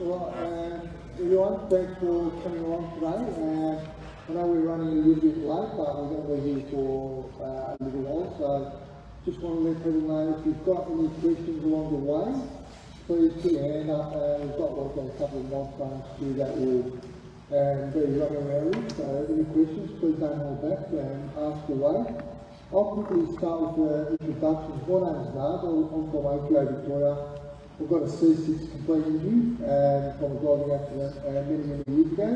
Well, everyone, thanks for coming along today. I know we're running a little bit late, but we're going to be here for a little while, so just want to let people know if you've got any questions along the way, please put your hand up. We've got a couple of microphones too that will be running around. So any questions, please don't hold back and ask away. I'll quickly start with the introductions. My name is Nazim. I'm from APO Victoria. I've got a C6 complete injury from a driving accident many years ago.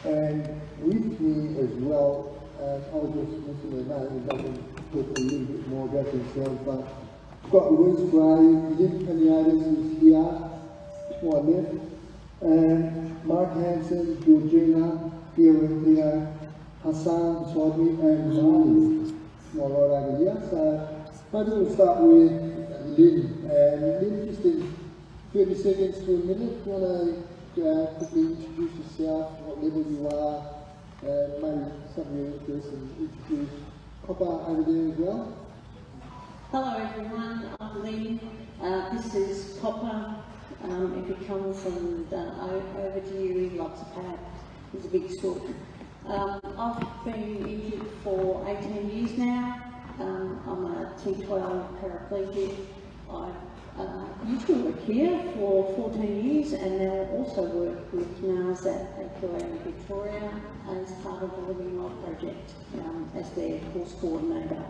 And with me as well, I'll just mention their name and they can talk a little bit more about themselves. But I've got Rhys, Lynne, Panayiotis is here, to my left, and Marty, Hanson, Georgina, Fiorentino, Hassan beside me, and Marty, my right over here. So maybe we'll start with Lynne. Lynne, just in 30 seconds to a minute, do you want to quickly introduce yourself, what level you are, and maybe some of your interests, and introduce Copper over there as well. Hello everyone, I'm Lynne. This is Copper. If you come from Dunn over to you, he loves a pad. He's a big sort. I've been injured for 18 years now. I'm a T12 paraplegic. I used to work here for 14 years and now also work with NAS at APO Victoria as part of the Living Well project as their course coordinator.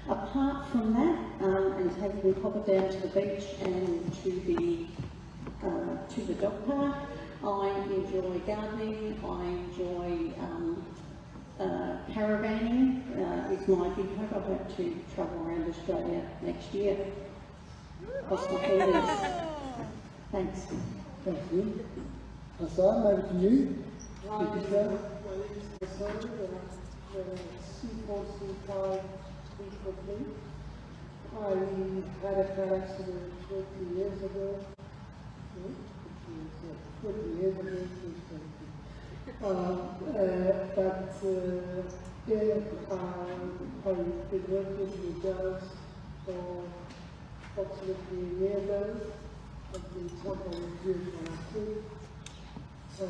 Apart from that, and taking Copper down to the beach and to the dog park, I enjoy gardening, I enjoy caravanning. It's my big hope. I hope to travel around Australia next year. Cross my fingers. Thanks. Thank you. Hassan, over to you. My name is Hassan. C4C5 343. I had a car accident 20 years ago. 20 years ago. I've been working with girls for approximately a year now. I've been talking with you for active. I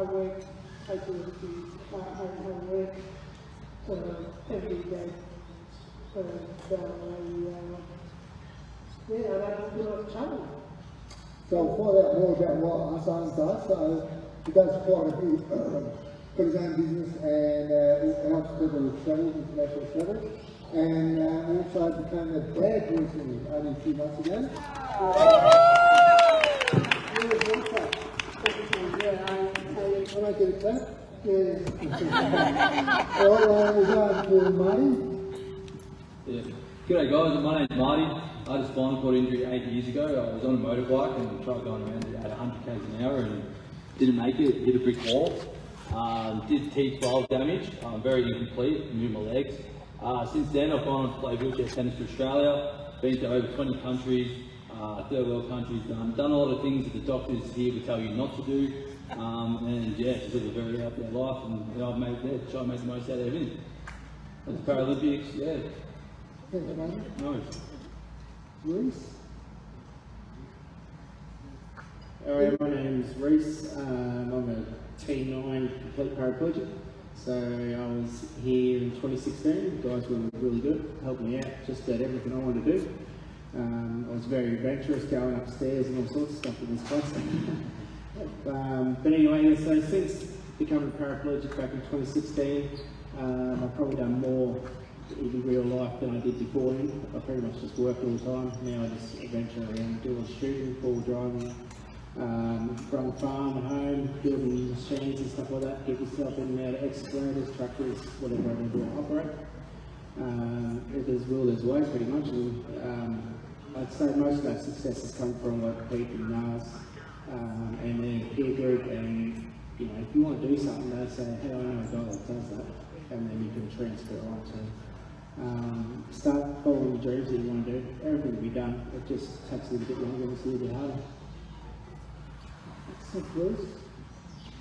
work, I work every day. I don't do a lot of travel. So I'll find out more about what Hassan does. So he does quite a bit, got his own business and helps people with travel, international travel. And also became a dad recently, only a few months ago. Can I get a clap? Yeah. Alright, we'll go to Marty. Yeah. G'day guys, my name's Marty. I had a spinal cord injury 8 years ago. I was on a motorbike and tried going around at 100 k's an hour and didn't make it, hit a brick wall. Did T12 damage, very incomplete, moved my legs. Since then I've gone on to play wheelchair tennis for Australia, been to over 20 countries, third world countries, done a lot of things that the doctors here would tell you not to do. And yeah, just live a very out there life and I've made try to make the most out of everything. As a Paralympics, yeah. Thanks, mate. No. Rhys? Alright, my name is Rhys. I'm a T9 complete paraplegic. So I was here in 2016. The guys were really good, helped me out, just about everything I wanted to do. I was very adventurous, going upstairs and all sorts of stuff in this place. But anyway, so since becoming paraplegic back in 2016, I've probably done more in real life than I did before. I pretty much just work all the time. Now I just adventure around doing shooting, full driving, run the farm at home, building machines and stuff like that, get yourself in and out of excavators, tractors, whatever I need to operate. If there's will, there's way pretty much. And, I'd say most of that success has come from like Pete and Nas and their peer group, and you know, if you want to do something, they say, hey, I know a guy that does that, and then you can transfer on to start following the dreams that you want to do. Everything will be done. It just takes a little bit longer, it's a little bit harder. Thanks, Rhys.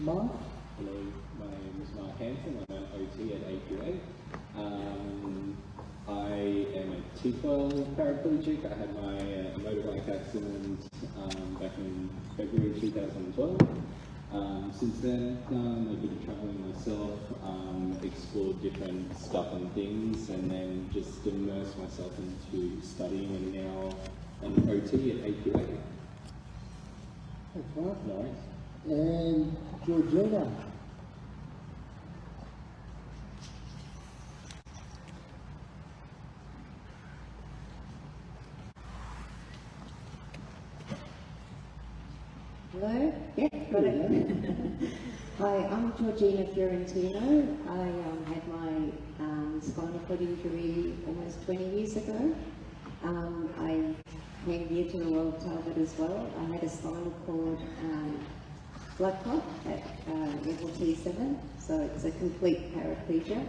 Mark? Hello, my name is Mark Hanson. I'm an OT at AQA. I am a two-foil paraplegic. I had my motorbike accident back in February 2012. Since then, done a bit of travelling myself, explored different stuff and things, and then just immersed myself into studying, and now an OT at AQA. That's right. Nice. And Georgina. Hello? Yeah, got it. Hi, I'm Georgina Fiorentino. I had my spinal cord injury almost 20 years ago. I came here to the World Talbot as well. I had a spinal cord blood clot at level T7, so it's a complete paraplegia.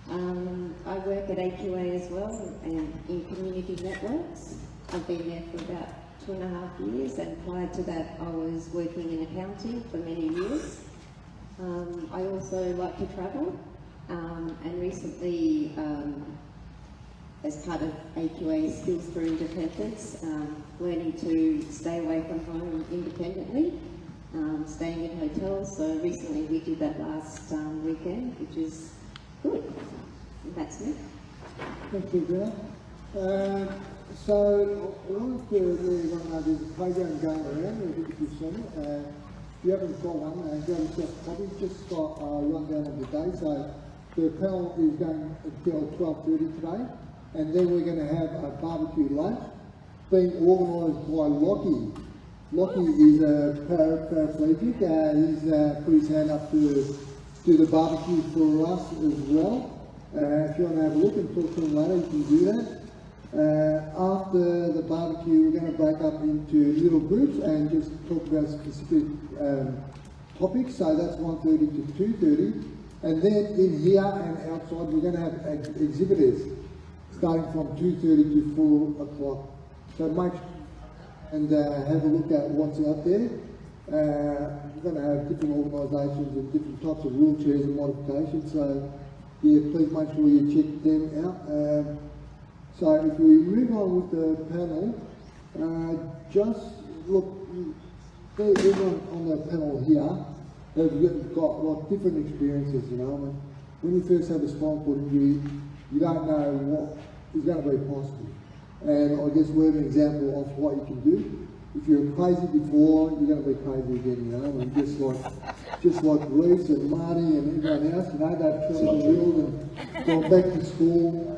I work at AQA as well and in community networks. I've been there for about 2.5 years, and prior to that I was working in accounting for many years. I also like to travel, and recently as part of AQA Skills for Independence, learning to stay away from home independently, staying in hotels. So recently we did that last weekend, which is good. And that's me. Thank you, Georgina. So, I wanted to really know there's a playground going around, if you've seen it. If you haven't got one, go to Self Hobbies, just got a rundown of the day. So, the panel is going until 12:30 today, and then we're going to have a barbecue lunch being organised by Lockie. Lockie is a paraplegic. He's put his hand up to do the barbecue for us as well. If you want to have a look and talk to him later, you can do that. After the barbecue, we're going to break up into little groups and just talk about specific topics. So that's 1:30 to 2:30. And then in here and outside, we're going to have exhibitors starting from 2:30 to 4 o'clock. So make sure and have a look at what's out there. We're going to have different organisations and different types of wheelchairs and modifications. So yeah, please make sure you check them out. So if we move on with the panel, just look, everyone on the panel here have got like different experiences, you know. I mean, when you first have a spinal cord injury, you don't know what is going to be possible. And I guess we're an example of what you can do. If you're crazy before, you're going to be crazy again, you know. I mean, just like Rhys and Marty and everyone else, you know, they've traveled the world and gone back to school.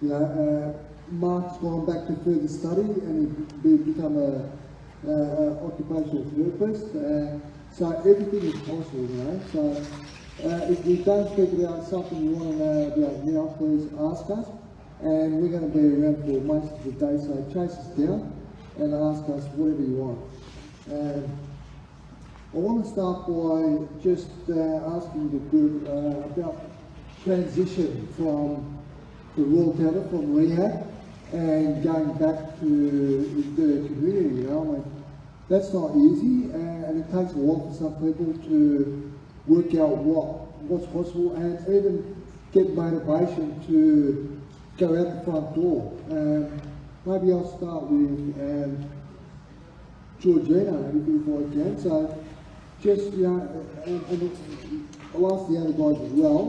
You know, Mark's gone back to further study and he's become a occupational therapist. So everything is possible, you know. So if you don't speak about something you want to know about now, please ask us. And we're going to be around for most of the day, so chase us down and ask us whatever you want. I want to start by just asking the group about transition from the Royal Talbot, from rehab and going back to the community, you know. I mean, that's not easy, and it takes a while for some people to work out what's possible and even get motivation to go out the front door. Maybe I'll start with Georgina, if I can. So, just, you know, and I'll ask the other guys as well.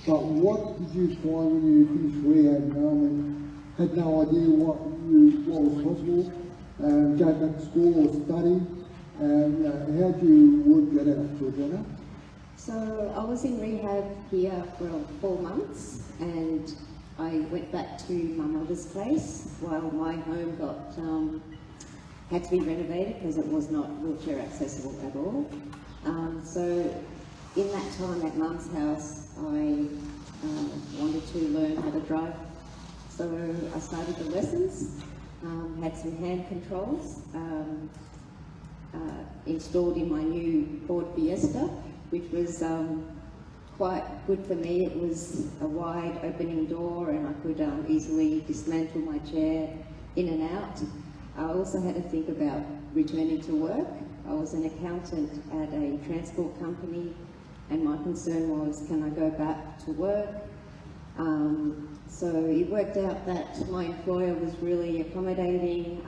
But what did you find when you finished rehab? You know, I mean, had no idea what was possible. Go back to school or study. How did you work that out, Georgina? So I was in rehab here for 4 months, and I went back to my mother's place while my home got had to be renovated because it was not wheelchair accessible at all. So in that time at Mum's house, I wanted to learn how to drive. So I started the lessons, had some hand controls installed in my new Ford Fiesta, which was quite good for me. It was a wide opening door and I could easily dismantle my chair in and out. I also had to think about returning to work. I was an accountant at a transport company and my concern was, can I go back to work? So it worked out that my employer was really accommodating,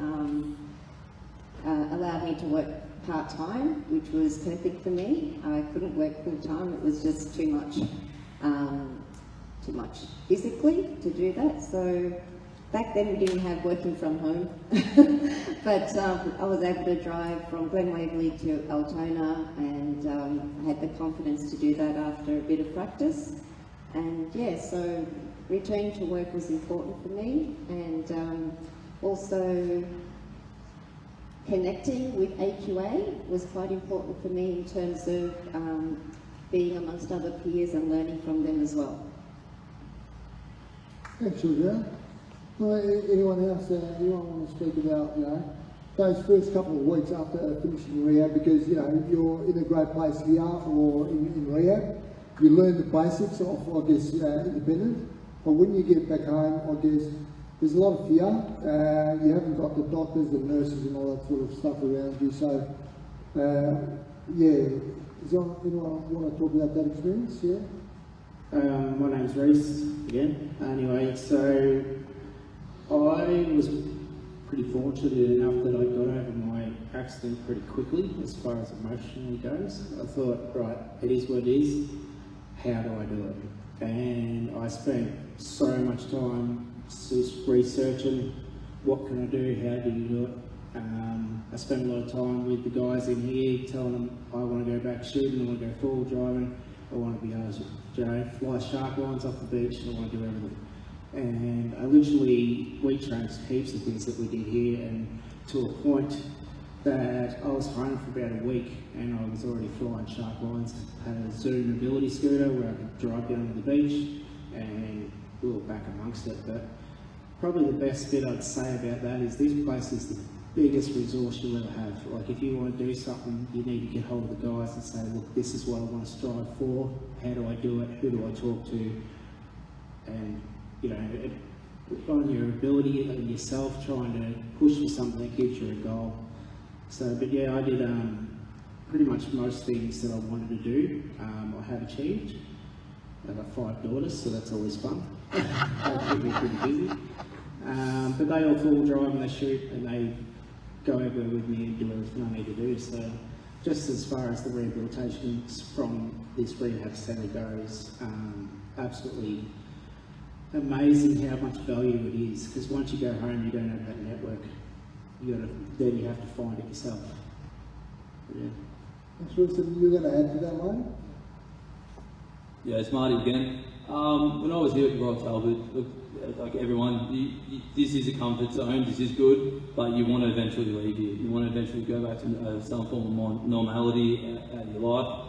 allowed me to work part-time, which was perfect for me. I couldn't work full-time, it was just too much physically to do that. So back then we didn't have working from home, but I was able to drive from Glen Waverley to Altona, and I had the confidence to do that after a bit of practice. And yeah, so returning to work was important for me, and also connecting with AQA was quite important for me in terms of being amongst other peers and learning from them as well. Thanks, Georgina. Well, anyone else, anyone want to speak about, those first couple of weeks after finishing rehab, because, you're in a great place here or in rehab, you learn the basics of, I guess, independence, but when you get back home, I guess, there's a lot of fear. You haven't got the doctors, the nurses and all that sort of stuff around you, so, yeah. Does anyone want to talk about that experience? Yeah? My name's Rhys again. Anyway, so I was pretty fortunate enough that I got over my accident pretty quickly as far as emotionally goes. I thought, right, it is what it is, how do I do it? And I spent so much time just researching what can I do, how do you do it. I spent a lot of time with the guys in here telling them I want to go back shooting, I want to go full driving, I want to be able to fly shark lines off the beach, I want to do everything. And I literally, we trained heaps of things that we did here, and to a point that I was home for about a week and I was already flying shark lines. I had a Zoom mobility scooter where I could drive down to the beach, and we were back amongst it. But probably the best bit I'd say about that is this place is the biggest resource you'll ever have. Like, if you want to do something, you need to get hold of the guys and say, look, this is what I want to strive for, how do I do it, who do I talk to, and on your ability and yourself, trying to push for something that gives you a goal. So, but yeah, I did pretty much most things that I wanted to do, I have achieved. I've got 5 daughters, so that's always fun. They keep me pretty busy. But they all full drive and they shoot and they go over with me and do everything I need to do. So just as far as the rehabilitation from this rehab centre goes, absolutely amazing how much value it is, because once you go home you don't have that network. Then you have to find it yourself. Yeah. Thanks, Wilson. You're going to add to that one? Yeah, it's Marty again. When I was here at the Royal Talbot, look, like everyone, this is a comfort zone, this is good, but you want to eventually leave here. You want to eventually go back to some form of normality out of your life.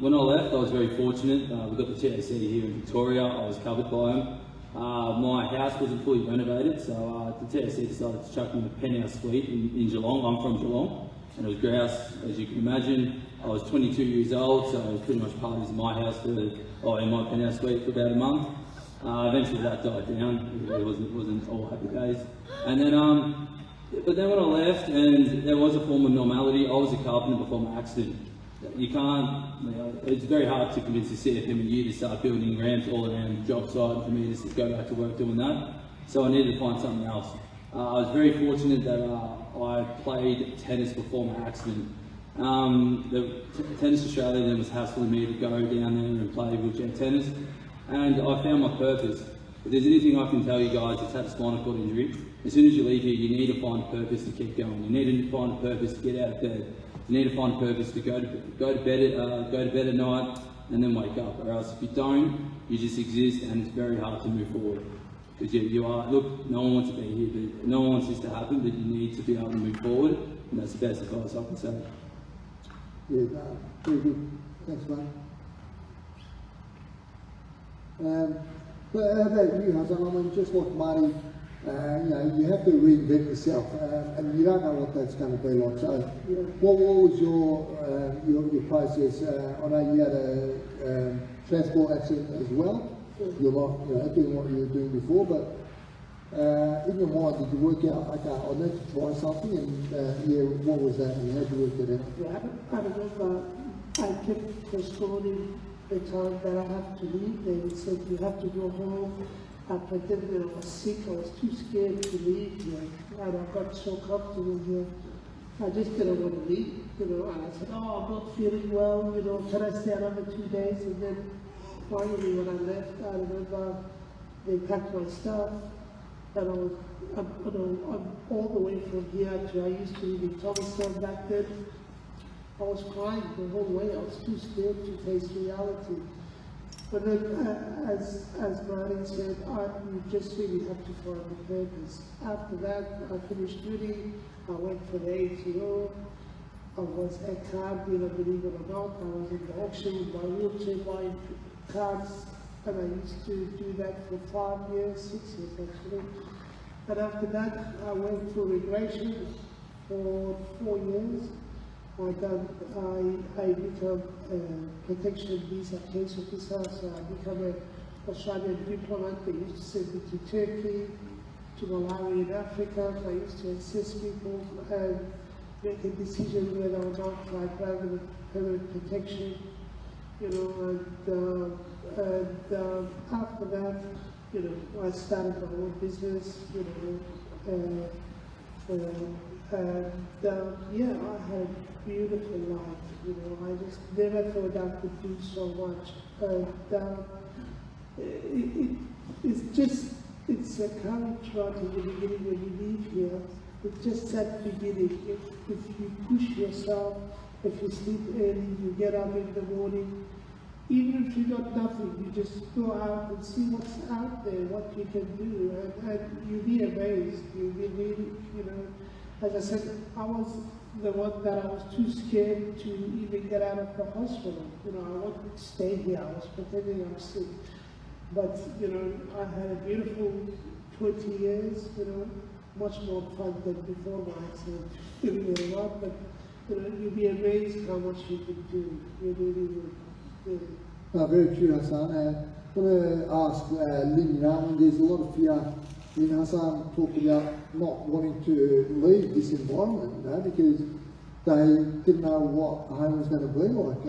When I left, I was very fortunate. We got the TAC here in Victoria. I was covered by them. My house wasn't fully renovated, so the TAC decided to chuck me in a penthouse suite in Geelong. I'm from Geelong, and it was grouse, as you can imagine. I was 22 years old, so I was pretty much parties in my house in my penthouse suite for about a month. Eventually that died down. It wasn't all happy days. And then, but then when I left, and there was a form of normality, I was a carpenter before my accident. You can't, it's very hard to convince the CFM and you to start building ramps all around the job site, and for me just to go back to work doing that. So I needed to find something else. I was very fortunate that I played tennis before my accident. The Tennis Australia then was hassling me to go down there and play wheelchair tennis, and I found my purpose. If there's anything I can tell you guys, it's had a spinal cord injury. As soon as you leave here, you need to find a purpose to keep going. You need to find a purpose to get out of bed. You need to find a purpose to go to bed at night and then wake up. Or else, if you don't, you just exist, and it's very hard to move forward. Because you are, look, no one wants to be here, but no one wants this to happen, but you need to be able to move forward, and that's the best advice I can say. Yeah, very good. Thanks, mate. But how about you, Hassan? I mean, just like Marty, you have to reinvent yourself, and you don't know what that's going to be like. So, what was your process? I know you had a transport accident as well. You're not doing what you were doing before, but in your mind, did you work out, okay, I need to try something, and what was that, and how did you work it out? Yeah, I remember I kept postponing the time that I have to leave. They said you have to go home I pretended I was sick. I was too scared to leave here, and I got so comfortable here. I just didn't want to leave, you know, and I said, oh, I'm not feeling well, you know, can I stay another 2 days? And then finally when I left, I remember they packed my stuff, and I'm all the way from here to, I used to live in Thomastown back then. I was crying the whole way. I was too scared to face reality. But then, as Marty said, you just really have to find the purpose. After that, I finished duty. I went for the ATO. I was a car dealer, believe it or not. I was in the auction with my wheelchair buying cars, and I used to do that for 5 years, 6 years actually. And after that, I went through immigration for 4 years. I become a protection visa case officer, so I become an Australian diplomat. They used to send me to Turkey, to Malawi in Africa. I used to assist people and make a decision whether or not I grant permanent protection, you know, and after that, you know, I started my own business, you know, yeah, I had a beautiful life, you know, I just never thought I could do so much. It's a courage right in the beginning when you leave here. It's just that beginning. If you push yourself, if you sleep early, you get up in the morning, even if you got nothing, you just go out and see what's out there, what you can do, and you'll be amazed. You'll be really, you know, as I said, I was the one that I was too scared to even get out of the hospital. You know, I wanted to stay here. I was pretending I'm sick. But, you know, I had a beautiful 20 years, you know, much more fun than before my accident. Really a lot, but, you know, you'll be amazed how much you can do. You really will. Yeah. Very true, Hassan. I want to ask Lynne, you know, there's a lot of fear in Hassan talked about not wanting to leave this environment, you know, because they didn't know what home was going to be like.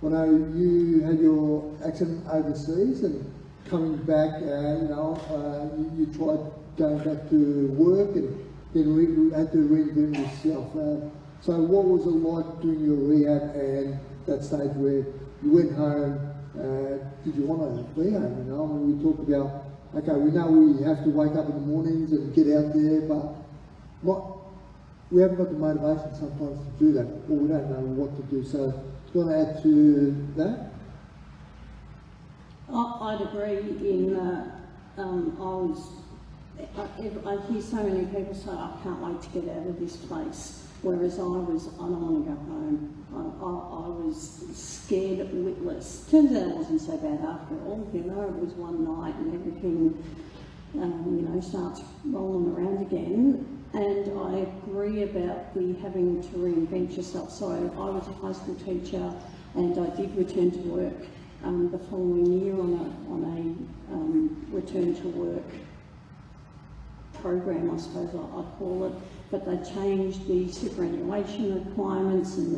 I know you had your accident overseas and coming back, you know, you tried going back to work and then had to reinvent yourself. So what was it like doing your rehab and that stage where you went home? Did you want to be home? You know, I mean, we talked about, okay, we know we have to wake up in the mornings and get out there, but we haven't got the motivation sometimes to do that, or we don't know what to do. So, do you want to add to that? I'd agree in I hear so many people say, I can't wait to get out of this place, whereas I don't want to go home. I was scared witless. Turns out it wasn't so bad after all, you know, it was one night and everything, you know, starts rolling around again. And I agree about the having to reinvent yourself. So I was a high school teacher and I did return to work the following year on a return to work program, I suppose I'd call it. But they changed the superannuation requirements and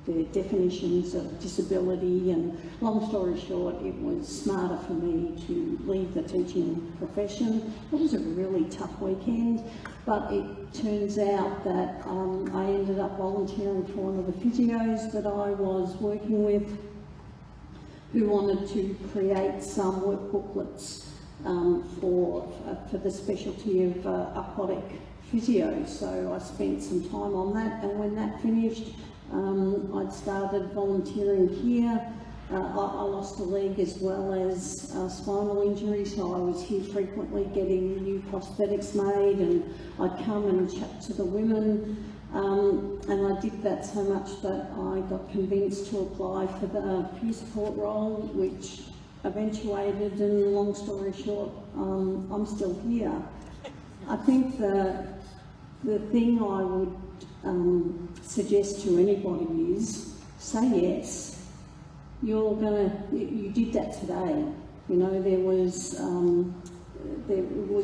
their definitions of disability, and long story short, it was smarter for me to leave the teaching profession. It was a really tough weekend, but it turns out that I ended up volunteering for one of the physios that I was working with, who wanted to create some work booklets for the specialty of aquatic physio. So I spent some time on that, and when that finished, I'd started volunteering here. I lost a leg as well as spinal injury, so I was here frequently getting new prosthetics made, and I'd come and chat to the women, and I did that so much that I got convinced to apply for the peer support role, which eventuated, and long story short, I'm still here. I think the thing I would suggest to anybody is say yes. You did that today. You know, there was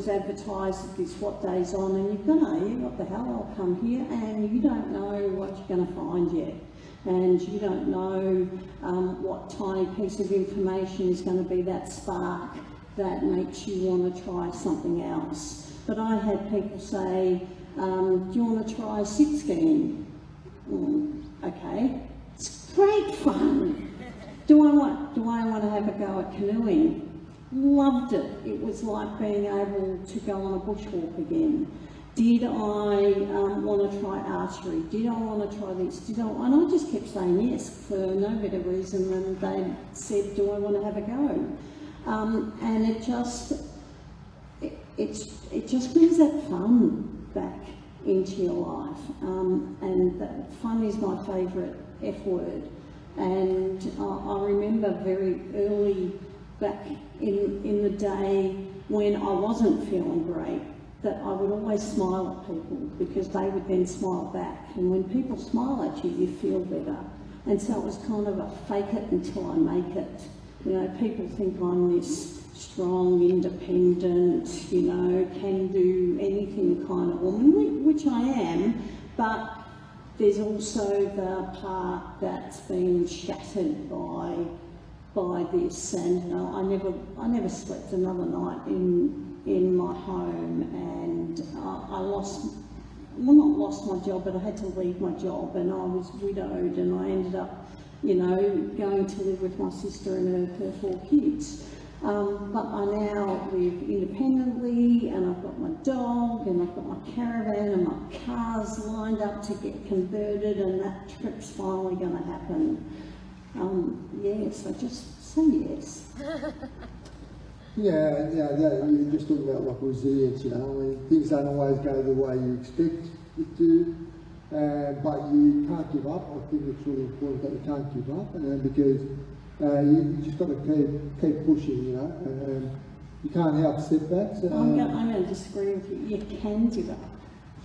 advertised that this what day's on, and you're going, what the hell, I'll come here, and you don't know what you're going to find yet. And you don't know what tiny piece of information is going to be that spark that makes you want to try something else. But I had people say, do you want to try sit skiing? Okay, it's great fun. Do I want to have a go at canoeing? Loved it. It was like being able to go on a bushwalk again. Did I want to try archery? Did I want to try this? And I just kept saying yes for no better reason than they said, do I want to have a go? And it just brings that fun back into your life. And that fun is my favourite F word. And I remember very early back in the day when I wasn't feeling great, that I would always smile at people because they would then smile back. And when people smile at you, you feel better. And so it was kind of a fake it until I make it. You know, people think I'm this strong, independent, you know, can do anything kind of woman, which I am, but there's also the part that's been shattered by this, and you know, I never slept another night in my home, and I not lost my job, but I had to leave my job, and I was widowed, and I ended up, you know, going to live with my sister and her 4 kids. But I now live independently, and I've got my dog, and I've got my caravan, and my car's lined up to get converted, and that trip's finally going to happen. So just say yes. Yeah, you're just talking about like resilience, you know. I mean, things don't always go the way you expect it to, but you can't give up. I think it's really important that you can't give up, because you just got to keep pushing, you know. You can't help setbacks. I'm going to disagree with you. You can give up.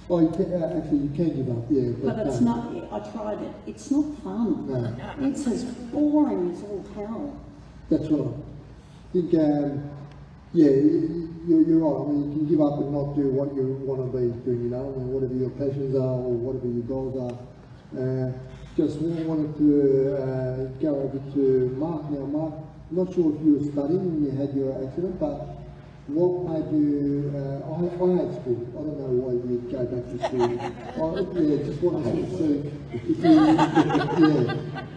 Oh, actually, you can give up, yeah. But it's not. I tried it. It's not fun. No. It's as boring as all hell. That's right. I think, you're right. I mean, you can give up and not do what you want to be doing, you know, whatever your passions are or whatever your goals are. Just wanted to go over to Mark. Now, Mark, I'm not sure if you were studying when you had your accident, but what made you, I had school. I don't know why you go back to school. Just wanted to see if you,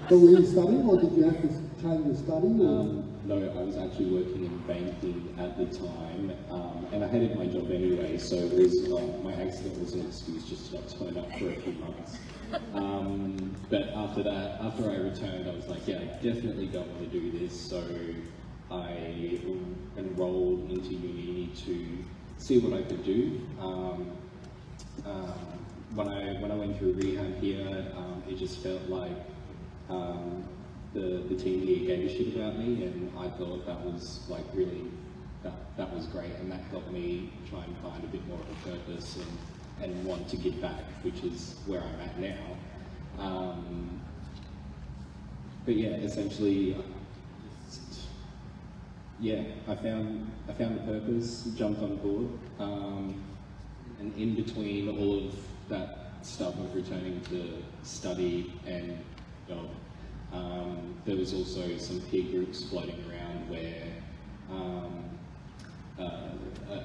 But were you studying, or did you have to change your study? No, I was actually working in banking at the time, and I hated my job anyway, so it was like my accident was an excuse just to not turn up for a few months. But after that, after I returned, I was like, yeah, I definitely don't want to do this, so I enrolled into uni to see what I could do. When I went through rehab here, it just felt like the team here gave a shit about me, and I thought that was like really, that was great, and that helped me try and find a bit more of a purpose and want to give back, which is where I'm at now. But yeah, essentially, I found a purpose, jumped on board, and in between all of that stuff of returning to study and job, there was also some peer groups floating around where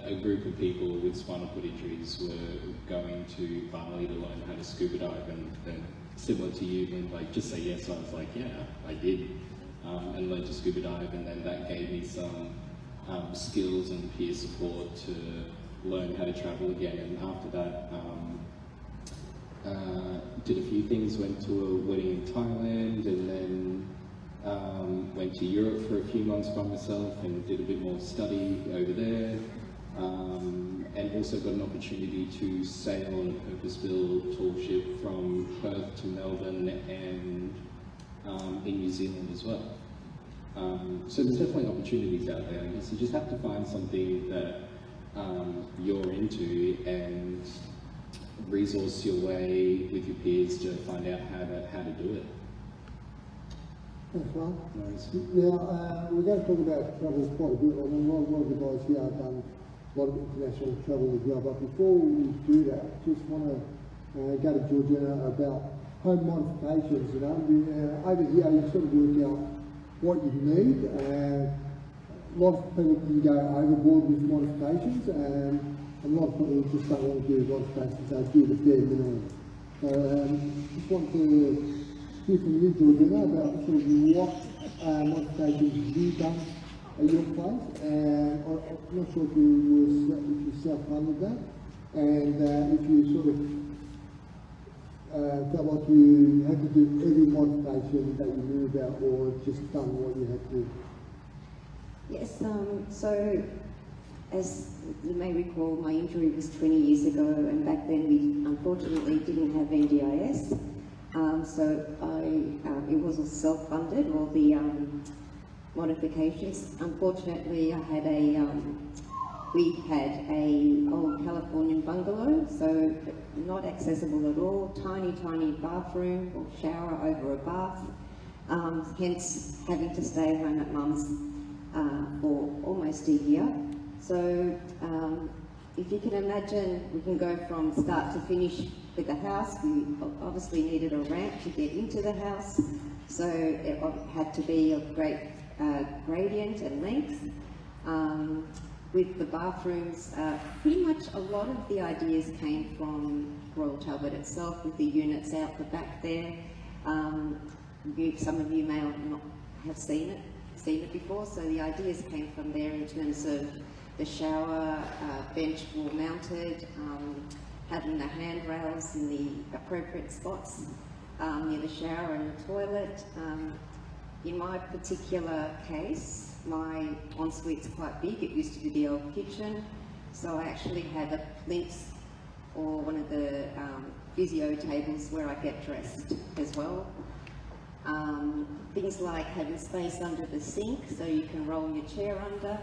a group of people with spinal cord injuries were going to Bali to learn how to scuba dive, and similar to you, Lynne, like just say yes. I was like, yeah, I did, and learned to scuba dive, and then that gave me some skills and peer support to learn how to travel again. And after that, did a few things, went to a wedding in Thailand, and then went to Europe for a few months by myself and did a bit more study over there, and also got an opportunity to sail on a purpose-built tall ship from Perth to Melbourne and in New Zealand as well. So there's definitely opportunities out there. I guess you just have to find something that you're into and resource your way with your peers to find out how to do it. Thanks, Ron. Nice. Now, we're going to talk about travel quite a bit. I mean, a lot of the guys here have done a lot of international travel as well, but before we do that, just want to go to Georgina about home modifications. You know, over here you sort of work out what you need, a lot of people can go overboard with modifications, and a lot of people just don't want to do modifications, they do the bare minimum. So just want to hear from you, Georgina, about sort of what modifications you've done at your place, and I'm not sure if you self-funded that, and if you sort of felt like you had to do every modification that you knew about, or just done what you had to do. Yes, so as you may recall, my injury was 20 years ago, and back then we unfortunately didn't have NDIS. So it was all self-funded, all the modifications. Unfortunately, we had a old Californian bungalow, so not accessible at all. Tiny bathroom or shower over a bath. Hence having to stay home at mum's for almost a year. So if you can imagine, we can go from start to finish with the house. We obviously needed a ramp to get into the house, so it had to be of great gradient and length. With the bathrooms, pretty much a lot of the ideas came from Royal Talbot itself, with the units out the back there. Some of you may not have seen it before, so the ideas came from there in terms of the shower, bench wall mounted, having the handrails in the appropriate spots near the shower and the toilet. In my particular case, my ensuite's quite big. It used to be the old kitchen, so I actually had a plinth or one of the physio tables where I get dressed as well. Things like having space under the sink so you can roll your chair under.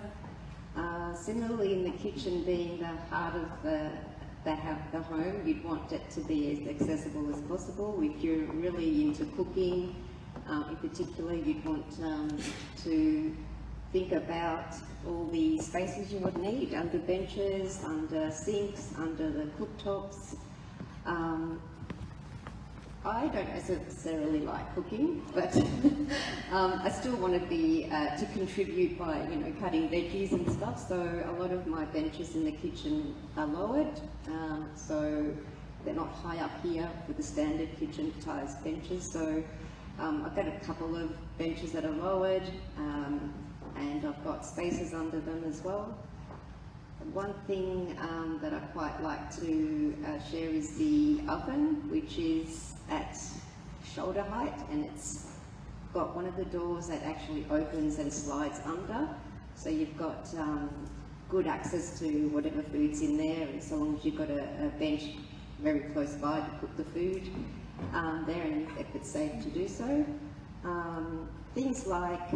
Similarly, in the kitchen being the heart of the home, you'd want it to be as accessible as possible. If you're really into cooking, in particular, you'd want to think about all the spaces you would need under benches, under sinks, under the cooktops. I don't necessarily like cooking, but I still want to be to contribute by cutting veggies and stuff. So a lot of my benches in the kitchen are lowered, so they're not high up here with the standard kitchen ties benches. So I've got a couple of benches that are lowered, and I've got spaces under them as well. One thing that I quite like to share is the oven, which is at shoulder height, and it's got one of the doors that actually opens and slides under, so you've got good access to whatever food's in there, and so long as you've got a bench very close by to put the food there, and if it's safe to do so. Things like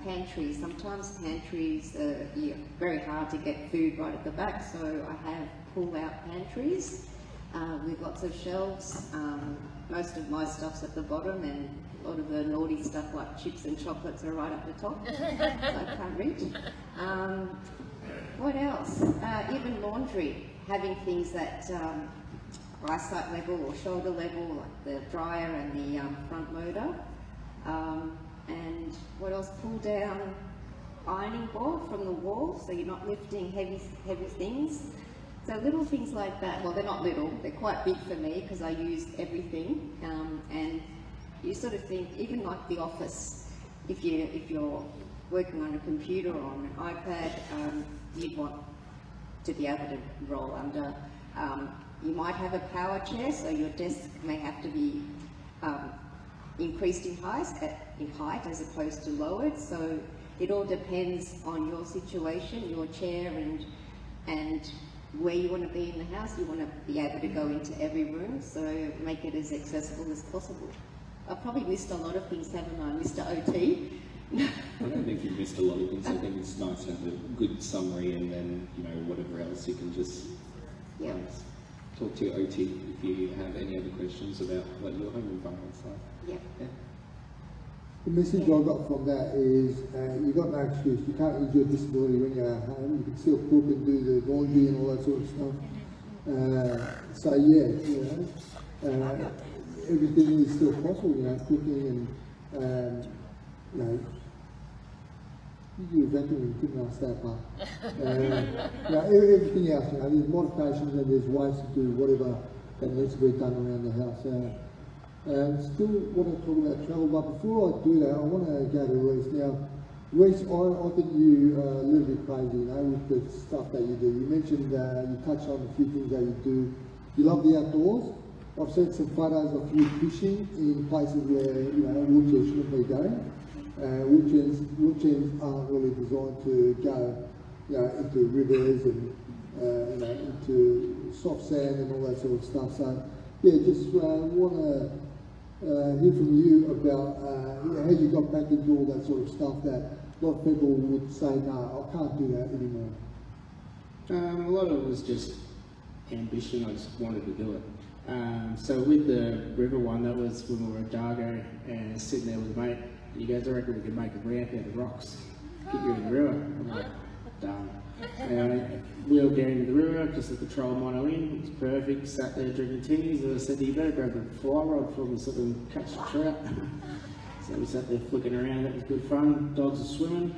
pantries. Sometimes pantries are very hard to get food right at the back, so I have pull-out pantries with lots of shelves. Most of my stuff's at the bottom, and a lot of the naughty stuff like chips and chocolates are right up the top, so I can't reach. What else? Even laundry, having things that eyesight level or shoulder level, like the dryer and the front loader. And what else? Pull down ironing board from the wall, so you're not lifting heavy things. So little things like that. Well, they're not little, they're quite big for me because I use everything. And you sort of think, even like the office, if you're working on a computer or on an iPad, you'd want to be able to roll under. You might have a power chair, so your desk may have to be increased in height as opposed to lowered. So it all depends on your situation, your chair, and where you want to be in the house. You want to be able to go into every room, so make it as accessible as possible. I've probably missed a lot of things, haven't I, Mr. OT? I don't think you've missed a lot of things. I think it's nice to have a good summary, and then whatever else you can just talk to your OT if you have any other questions about what your home environment's like. Yep. Yeah. The message I got from that is you've got no excuse. You can't use your disability when you're at home. You can still cook and do the laundry and all that sort of stuff. So yeah, everything is still possible. Cooking and You eventually couldn't ask that part. Everything else, there's modifications and there's ways to do whatever that needs to be done around the house. Still want to talk about travel, but before I do that, I want to go to Rhys. Now, Rhys, I think you are a little bit crazy, with the stuff that you do. You mentioned, you touched on a few things that you do. You love the outdoors. I've seen some photos of you fishing in places where, wheelchairs shouldn't be going. Wheelchairs aren't really designed to go, into rivers and, into soft sand and all that sort of stuff. So, yeah, just want to hear from you about how you got back into all that sort of stuff that a lot of people would say, no, I can't do that anymore. A lot of it was just ambition. I just wanted to do it. So with the river one, that was when we were at Dargo and sitting there with a mate. He goes, I reckon we could make a ramp out of rocks, get you in the river. I'm like, done. And I wheeled down into the river, just at the troll mono in, it was perfect, sat there drinking teas, and I said, you better grab a fly rod for me so I can catch the trout. So we sat there flicking around, that was good fun, dogs are swimming.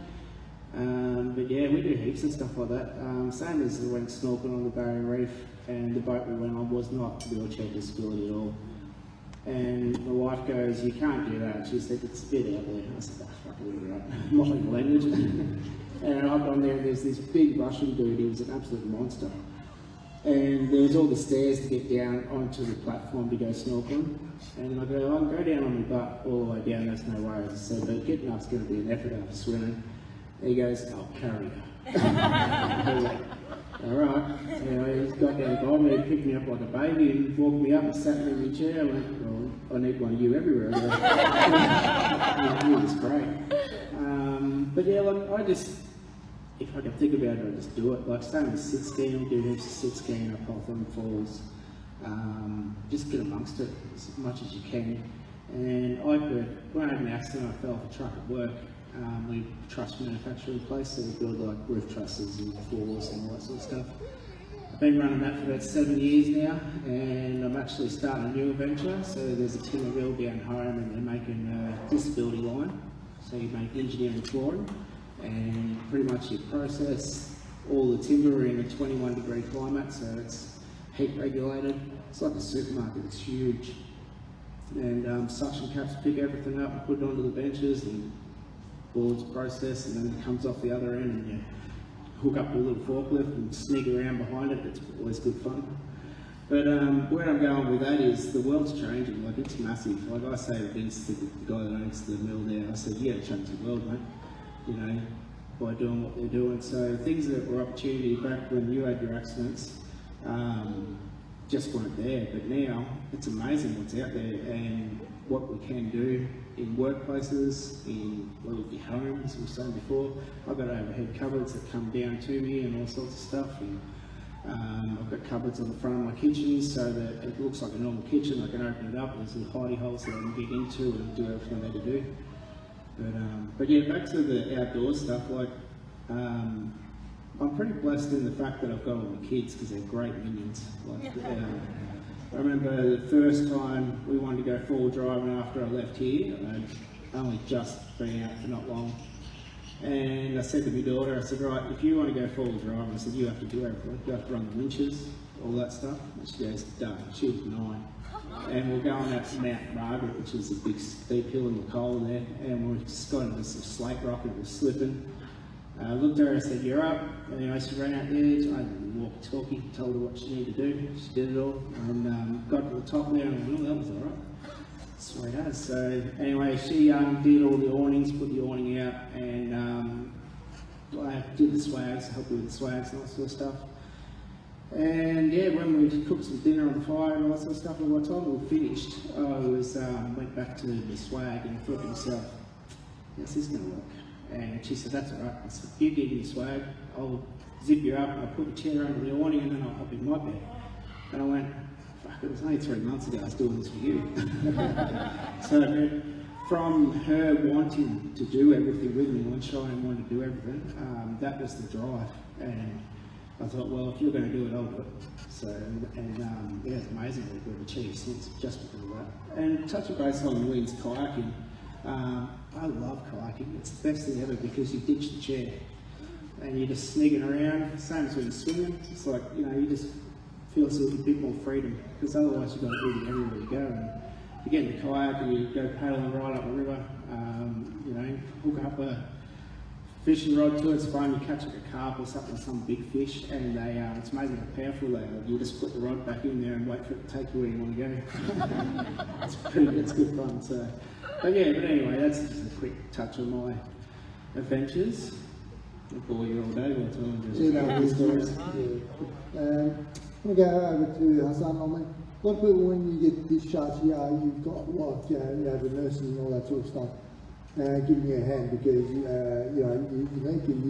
But yeah, we do heaps of stuff like that. Same as we went snorkeling on the Barrier Reef, and the boat we went on was not wheelchair disability at all. And my wife goes, you can't do that. She said, it's a bit out there. I said, fuck it, right. Not like language. And I've gone there and there's this big Russian dude, he was an absolute monster. And there was all the stairs to get down onto the platform to go snorkeling. And I go, I can go down on my butt all the way down, that's no worries. I said, but getting up's going to be an effort after swimming. And he goes, I'll carry you. All right. Anyway, he's got down by me, picked me up like a baby and walked me up and sat me in my chair. I went, well, I need one of you everywhere. It was great. But yeah, like, if I can think about it, I just do it. Like, starting with sit skiing, do heaps of sit skiing up Hawthorne Falls. Just get amongst it as much as you can. And when I had an accident, I fell off a truck at work. We truss manufacturing place, so we build like roof trusses and floors and all that sort of stuff. I've been running that for about 7 years now, and I'm actually starting a new adventure. So there's a timber mill down home, and they're making a disability line. So you make engineering flooring, and pretty much you process all the timber in a 21-degree climate, so it's heat regulated. It's like a supermarket, it's huge. And suction caps pick everything up and put it onto the benches, and boards process, and then it comes off the other end, and you hook up a little forklift and sneak around behind it. It's always good fun. But where I'm going with that is the world's changing. Like, it's massive. Like I say to Vince, the guy that owns the mill there, I said, you got to change the world, mate. By doing what they're doing. So things that were opportunity back when you had your accidents just weren't there. But now it's amazing what's out there and what we can do in workplaces, in your home, as we were saying before. I've got overhead cupboards that come down to me and all sorts of stuff. And I've got cupboards on the front of my kitchen so that it looks like a normal kitchen. I can open it up and there's little hidey holes that I can get into and do everything I need to do. But yeah, back to the outdoor stuff. Like, I'm pretty blessed in the fact that I've got all my kids because they're great minions. Like, I remember the first time we wanted to go full driving after I left here. I'd only just been out for not long. And I said to my daughter, I said, right, if you want to go full driving, I said, you have to do everything. You have to run the winches, all that stuff. And she goes, done. She was 9. And we're going out to Mount Margaret, which is a big steep hill in the cold there. And we just got into some slate rock and it was slipping. I looked at her and said, you're up. Anyway, she ran out there, I walkie-talkie, told her what she needed to do. She did it all, and got to the top there, and I went, oh, that was all right. Sweet as. So anyway, she did all the awnings, put the awning out, and I did the swags, helped her with the swags and all that sort of stuff. And yeah, when we cooked some dinner on the fire and all that sort of stuff, and by the time we were finished, I went back to the swag and thought to myself, how's this going to work? And she said, that's all right. I said, you give me the swag, I'll zip you up and I'll put the chair under the awning and then I'll hop in my bed. And I went, fuck, it was only 3 months ago I was doing this for you. So from her wanting to do everything with me, when Cheyenne wanted to do everything, that was the drive. And I thought, well, if you're going to do it, I'll do it. So, yeah, it's amazing what we've achieved since just because of that. And touching base on Lynne's kayaking, I love kayaking. It's the best thing ever because you ditch the chair and you're just sneaking around. Same as when you're swimming. It's like, you know, you just feel a bit more freedom because otherwise you've got to do it everywhere you go. And you get in the kayak and you go paddling right up the river. You know, hook up a fishing rod to it, it's fine. You catch like a carp or something, some big fish, and it's amazing how powerful they are. You just put the rod back in there and wait for it to take you where you want to go. It's good fun. So, but anyway, that's just a quick touch on my adventures. I'll bore you all day by telling you Yeah, stories. yeah. I'm going to go over to Hassan. I mean, a lot of people, when you get discharged here, you've got like, the nurses and all that sort of stuff giving you a hand because, you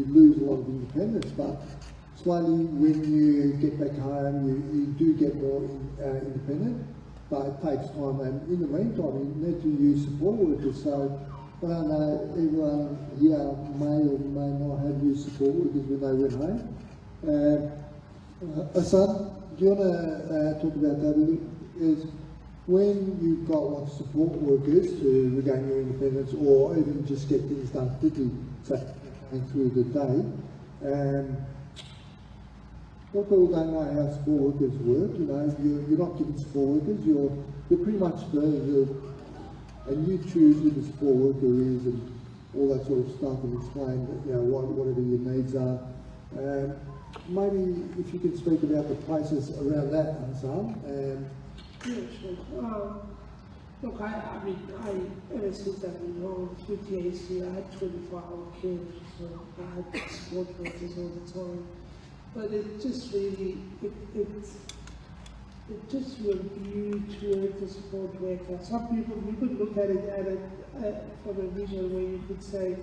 lose a lot of independence, but slowly when you get back home, you do get more independent, but it takes time, and in the meantime, you need to use support workers. So I don't know, everyone here may or may not have used support workers when they went home. Hassan, do you want to talk about that a little? Is when you've got like support workers to regain your independence, or even just get things done quickly, so going through the day. A lot of people don't know how support workers work. You know, you're not given support workers. You're pretty much and you choose who the support worker is and all that sort of stuff, and explain that, whatever your needs are. Maybe if you could speak about the places around that, Hanson. Yeah, sure. Look, I mean, ever since I've been home with the AC, I had 24-hour care, so I had support workers all the time. But it just really, it just reviewed toward the support worker. Some people, you could look at it from a vision where you could say,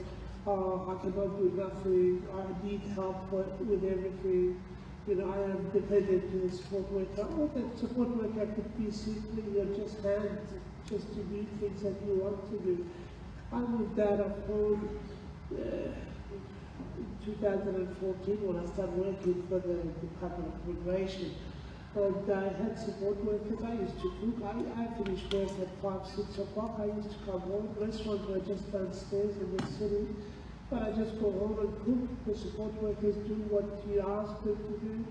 oh, I cannot do nothing, I need help with everything. You know, I am dependent to the support worker. Or the support worker could be simply your just hand, just to do things that you want to do. I moved out of home in 2014 when I started working for the Department of Immigration. And I had support workers. I used to cook. I finished work at 5, 6 o'clock. I used to come home. Restaurants were just downstairs in the city. But I just go home and cook. The support workers do what you ask them to do.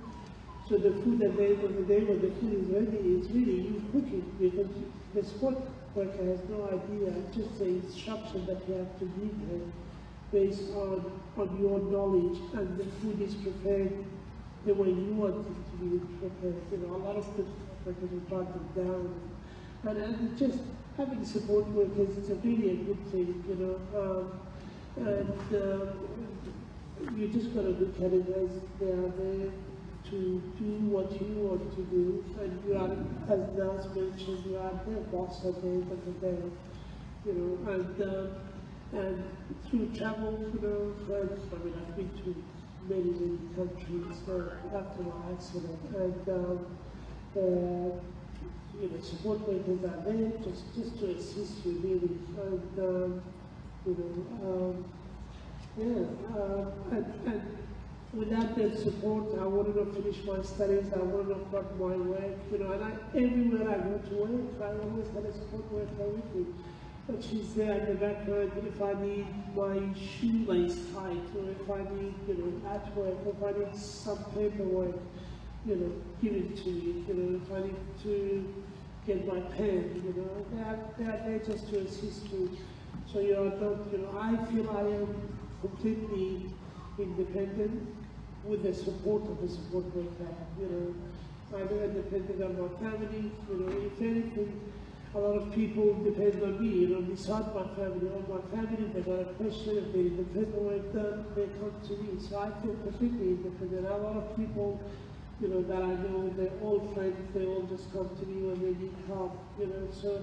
So the food at the end of the day, when the food is ready, it's really you cooking, because the support worker has no idea. It's just the instruction that you have to give them based on your knowledge, and the food is prepared the way you want it to be prepared. You know, a lot of the support workers will drive them down. And just having support workers is really a good thing, you know. And you just got to look at it as they are there to do what you want to do, and you are, as Naz mentioned, you are their boss at the end of the day, you know. And through travel, you know, I mean, I've been to many countries after my accident, and you know, support workers are there just to assist you really, and and without that support, I wouldn't have finished my studies, I wouldn't have got my work, you know, and everywhere I go to work, I always had a support worker with me. But she's there in the background if I need my shoelace tight, or if I need, you know, at work, if I need some paperwork, you know, give it to me, you know, if I need to get my pen, you know, they are there just to assist me. So you are not, you know, I feel I am completely independent with the support of the support worker, you know. I'm independent of my family, you know, if anything, a lot of people depend on me, you know, beside my family, they got a question, if they need the paperwork done, they come to me. So I feel completely independent. A lot of people, you know, that I know, they're all friends, they all just come to me when they need help, you know. So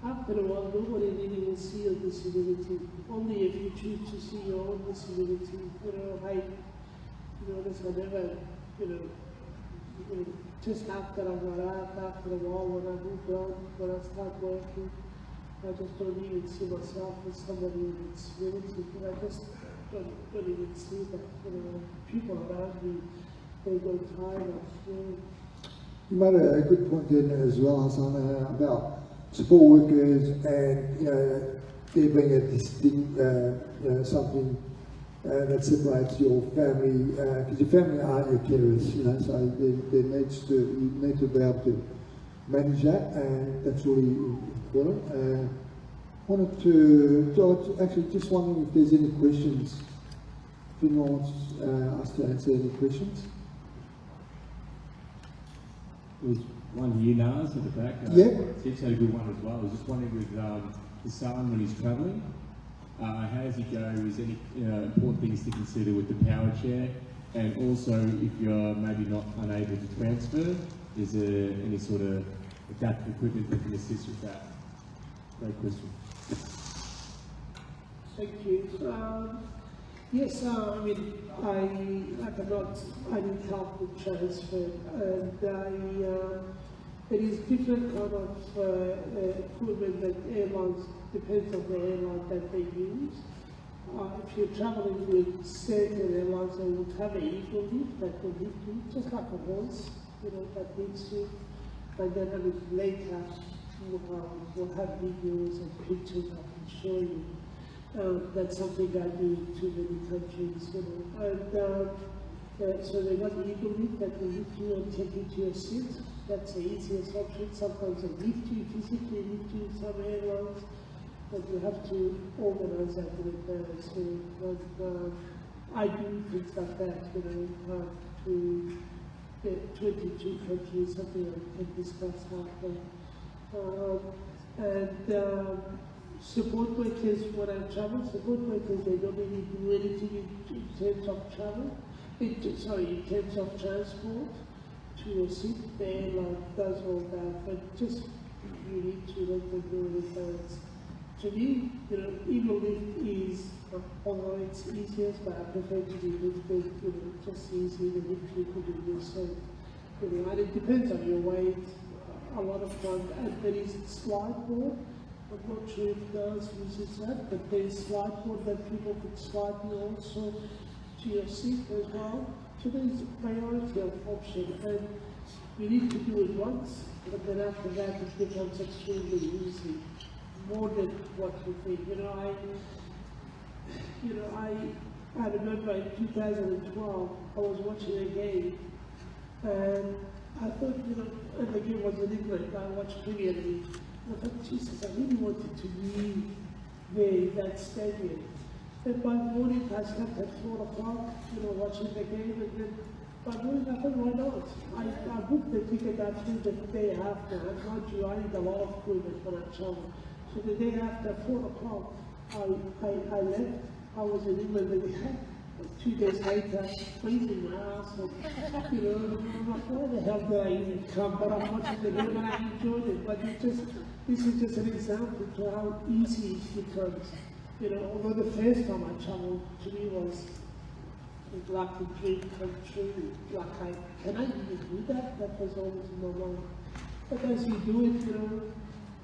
after a while, nobody really will see your disability. Only if you choose to see your own disability, you know. I never, you know, just after I got out, after a while, when I moved on, when I started working, I just don't even see myself as somebody with disability. I just don't even see that, you know, people around me, they go tired of, you know. You made a good point there as well, Hassan, about support workers and, you know, there being a distinct, something that separates your family, because your family are your carers, so there needs to, you need to be able to manage that, and that's really important. Wanted to, George, actually just wondering if there's any questions, if anyone wants us to answer any questions. There's one here, Naz, at the back. Yeah. It's had a good one as well. I was just wondering with Hassan when he's travelling, how does he go? Is any important things to consider with the power chair? And also, if you're maybe not unable to transfer, is there any sort of adaptive equipment that can assist with that? Great question. Thank you. Yes, I mean, I need help with transfer, and there is different kind of equipment that airlines, depends on the airline that they use. If you're traveling with certain airlines, they will have an eagle lift that will lift you, just like a horse, that lifts you. And then a bit later, we'll have videos and pictures I can show you. That's something I do in too many countries, And so they got the eagle lift that will lift you and take you to your seat. That's the easiest option. Sometimes they lift you, physically lift you in some airlines, but you have to organize that in advance. I do things like that, to 22 countries, something I can discuss after. Support workers, when I travel, support workers, they don't really do anything in terms of travel, in terms of transport to your seat. The airline does all that, but just you need to let them do it in advance. To me, eagle lift is, although it's easiest, but I prefer to be lifted, just easy to lift people in your seat. And it depends on your weight. A lot of times, and there is slide board. I'm not sure if girls uses that, but there's slide board that people can slide you also to your seat as well. So there's a variety of options, and you need to do it once, but then after that it becomes extremely easy, more than what you think. I remember in 2012 I was watching a game, and I thought, and the game was in England. I watched Premier League. I thought, Jesus, I really wanted to leave there in that stadium. And by morning, I slept at 4 o'clock, watching the game. And then by morning, I thought, why not? I booked the ticket actually the day after. I told you I need a lot of food when I travel. So the day after, 4 o'clock, I left. I was in England and 2 days later, freezing my ass off. I'm like, why the hell did I even come? But I'm watching the game and I enjoyed it. But this is just an example to how easy it becomes. Although the first time I traveled, to me was like a dream come true. Like, can I even do that? That was always in my mind. But as you do it,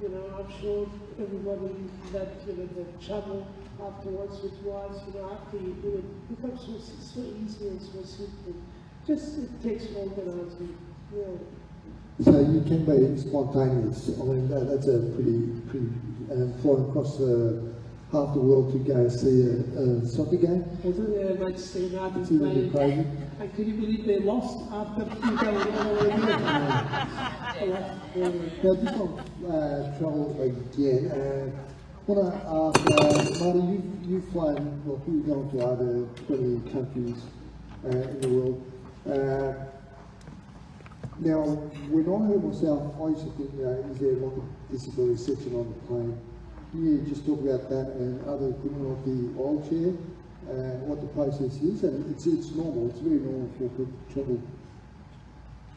I'm sure everybody that, that travel afterwards with wives, after you do it, it becomes so easy and so simple. Just, it takes organizing. So you can be spontaneous. I mean, that's a pretty flying across half the world to go see a soccer game, was it? Yeah, like St. Martin's It's really crazy. And can you believe they lost after 2 days? Now, just on travel again, I want to ask, Marty, you've flown, well, you've gone to over 20 countries in the world. Now, when I heard myself, I used to think, is there like a disability section on the plane? Can you just talk about that and other equipment like the oil chair, what the process is? And it's normal, it's very normal for travel.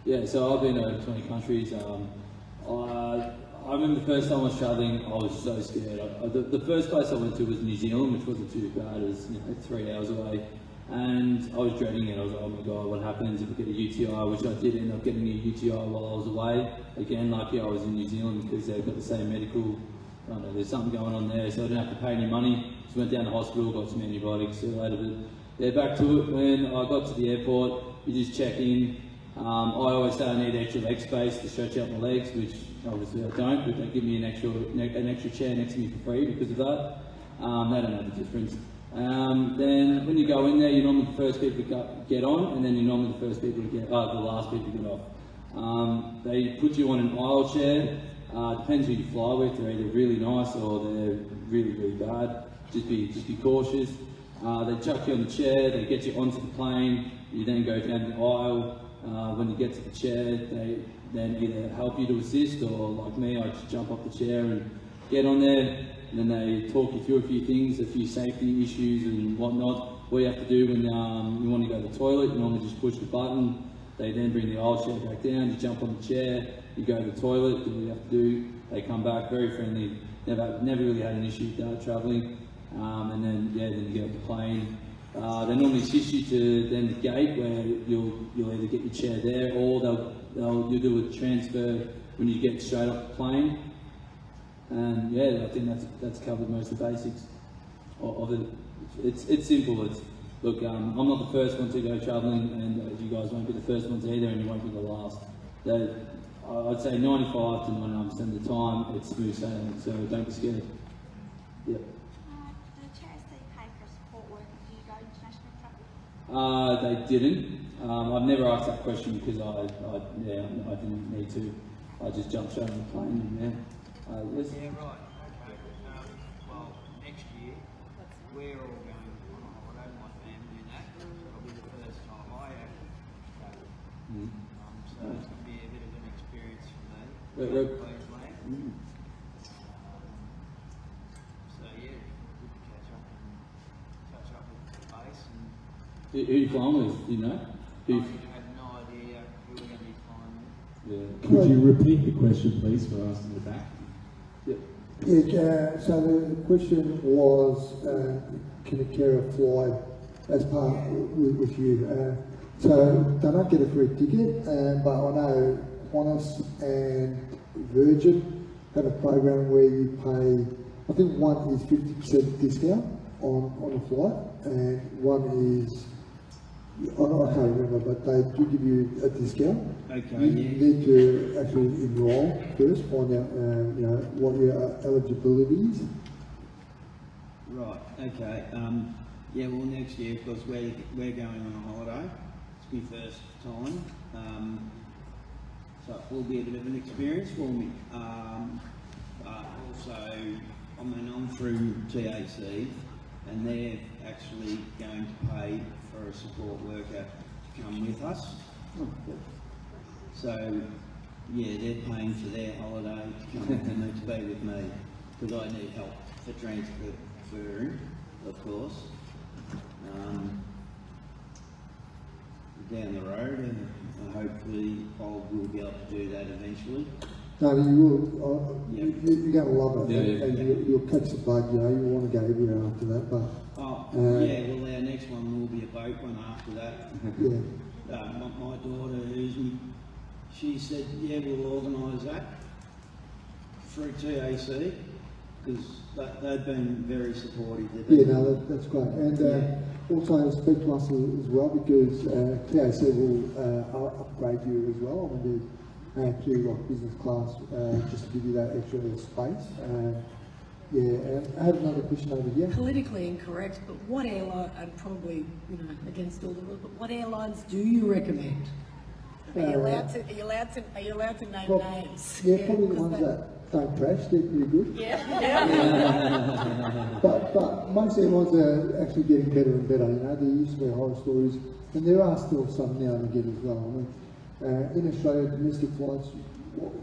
Yeah, so I've been over 20 countries. I remember the first time I was travelling, I was so scared. The first place I went to was New Zealand, which wasn't too bad. It was 3 hours away. And I was dreading it. I was like, oh my God, what happens if I get a UTI? Which I did end up getting a UTI while I was away. Again, lucky I was in New Zealand because they've got the same medical, I don't know, there's something going on there, so I didn't have to pay any money. Just went down to the hospital, got some antibiotics, see you later. But yeah, back to it. When I got to the airport, you just check in, I always say I need extra leg space to stretch out my legs, which obviously I don't, but they give me an extra chair next to me for free because of that. They don't know the difference. Then when you go in there, you're normally the first people to get on, and then you're normally the first people to get, the last people to get off. They put you on an aisle chair. Depends who you fly with. They're either really nice or they're really, really bad. Just be cautious. They chuck you on the chair. They get you onto the plane. You then go down the aisle. When you get to the chair, they then either help you to assist, or like me, I just jump off the chair and get on there. And then they talk you through a few things, a few safety issues and whatnot. What you have to do when you want to go to the toilet, you normally just push the button. They then bring the aisle chair back down, you jump on the chair, you go to the toilet, do what you have to do. They come back, very friendly. Never really had an issue with travelling. And then you get off the plane. They normally assist you to then the gate where you'll either get your chair there, or you'll do a transfer when you get straight off the plane. And yeah, I think that's covered most of the basics of it. It's simple. Look, I'm not the first one to go travelling, and you guys won't be the first ones either, and you won't be the last. I'd say 95 to 99% of the time it's smooth sailing, so don't be scared. Yep. Do charities pay for support work if you go international travel? They didn't. I've never asked that question because I didn't need to. I just jumped straight on the plane and yes. Yeah, right. Okay. Well, next year we're all going on a holiday. My family and that. It'll be the first time I actually travel. So it's going to be a bit of an experience for me. Queensland. So yeah, good to catch up with the base. And Who are you flying with? Do you know? I had no idea who we're going to be flying with. Yeah. Could you repeat the question, please, for us in the back? Yep. Yeah, so the question was, can a carer fly as part with you? So they don't get a free ticket, but I know Qantas and Virgin have a program where you pay, I think one is 50% discount on a flight, and one is, I can't remember, but they do give you a discount. Okay. You need to actually enrol first, find out what your eligibility is. Right. Okay. Yeah. Well, next year, because we're going on a holiday. It's my first time, so it will be a bit of an experience for me. But also, I'm through TAC, and they're actually going to pay for a support worker to come with us. So, yeah, they're paying for their holiday to come and to be with me, because I need help for transferring, of course. Down the road, and hopefully I will be able to do that eventually. No, you will. You're going to love it, and you'll catch the bug. You want to go everywhere after that. But yeah, well, our next one will be a boat one after that. Yeah. My daughter, she said, yeah, we'll organise that through TAC, because they've been very supportive. Yeah, no, that's great. And also speak to us as well, because TAC will upgrade you as well. I mean, to like business class, just to give you that extra space. I have another question over here. Politically incorrect, but what airline, and probably against all the rules, but what airlines do you recommend? Are you allowed to name names? Yeah, probably the ones that don't crash. They're pretty good. Yeah. But most airlines are actually getting better and better. There used to be horror stories, and there are still some now and again as well. I mean, in Australia, domestic flights,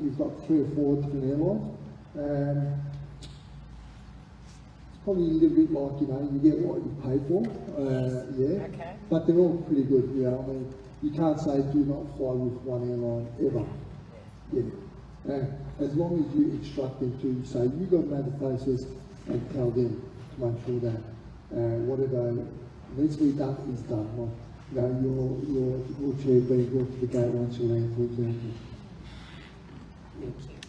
you've got 3 or 4 different airlines. It's probably a little bit like, you get what you pay for, Okay. But they're all pretty good, I mean, you can't say do not fly with one airline ever. As long as you instruct them to say, you've got to know the process and tell them to make sure that whatever needs to be done is done. Like, your wheelchair being brought to the gate once you land, for example.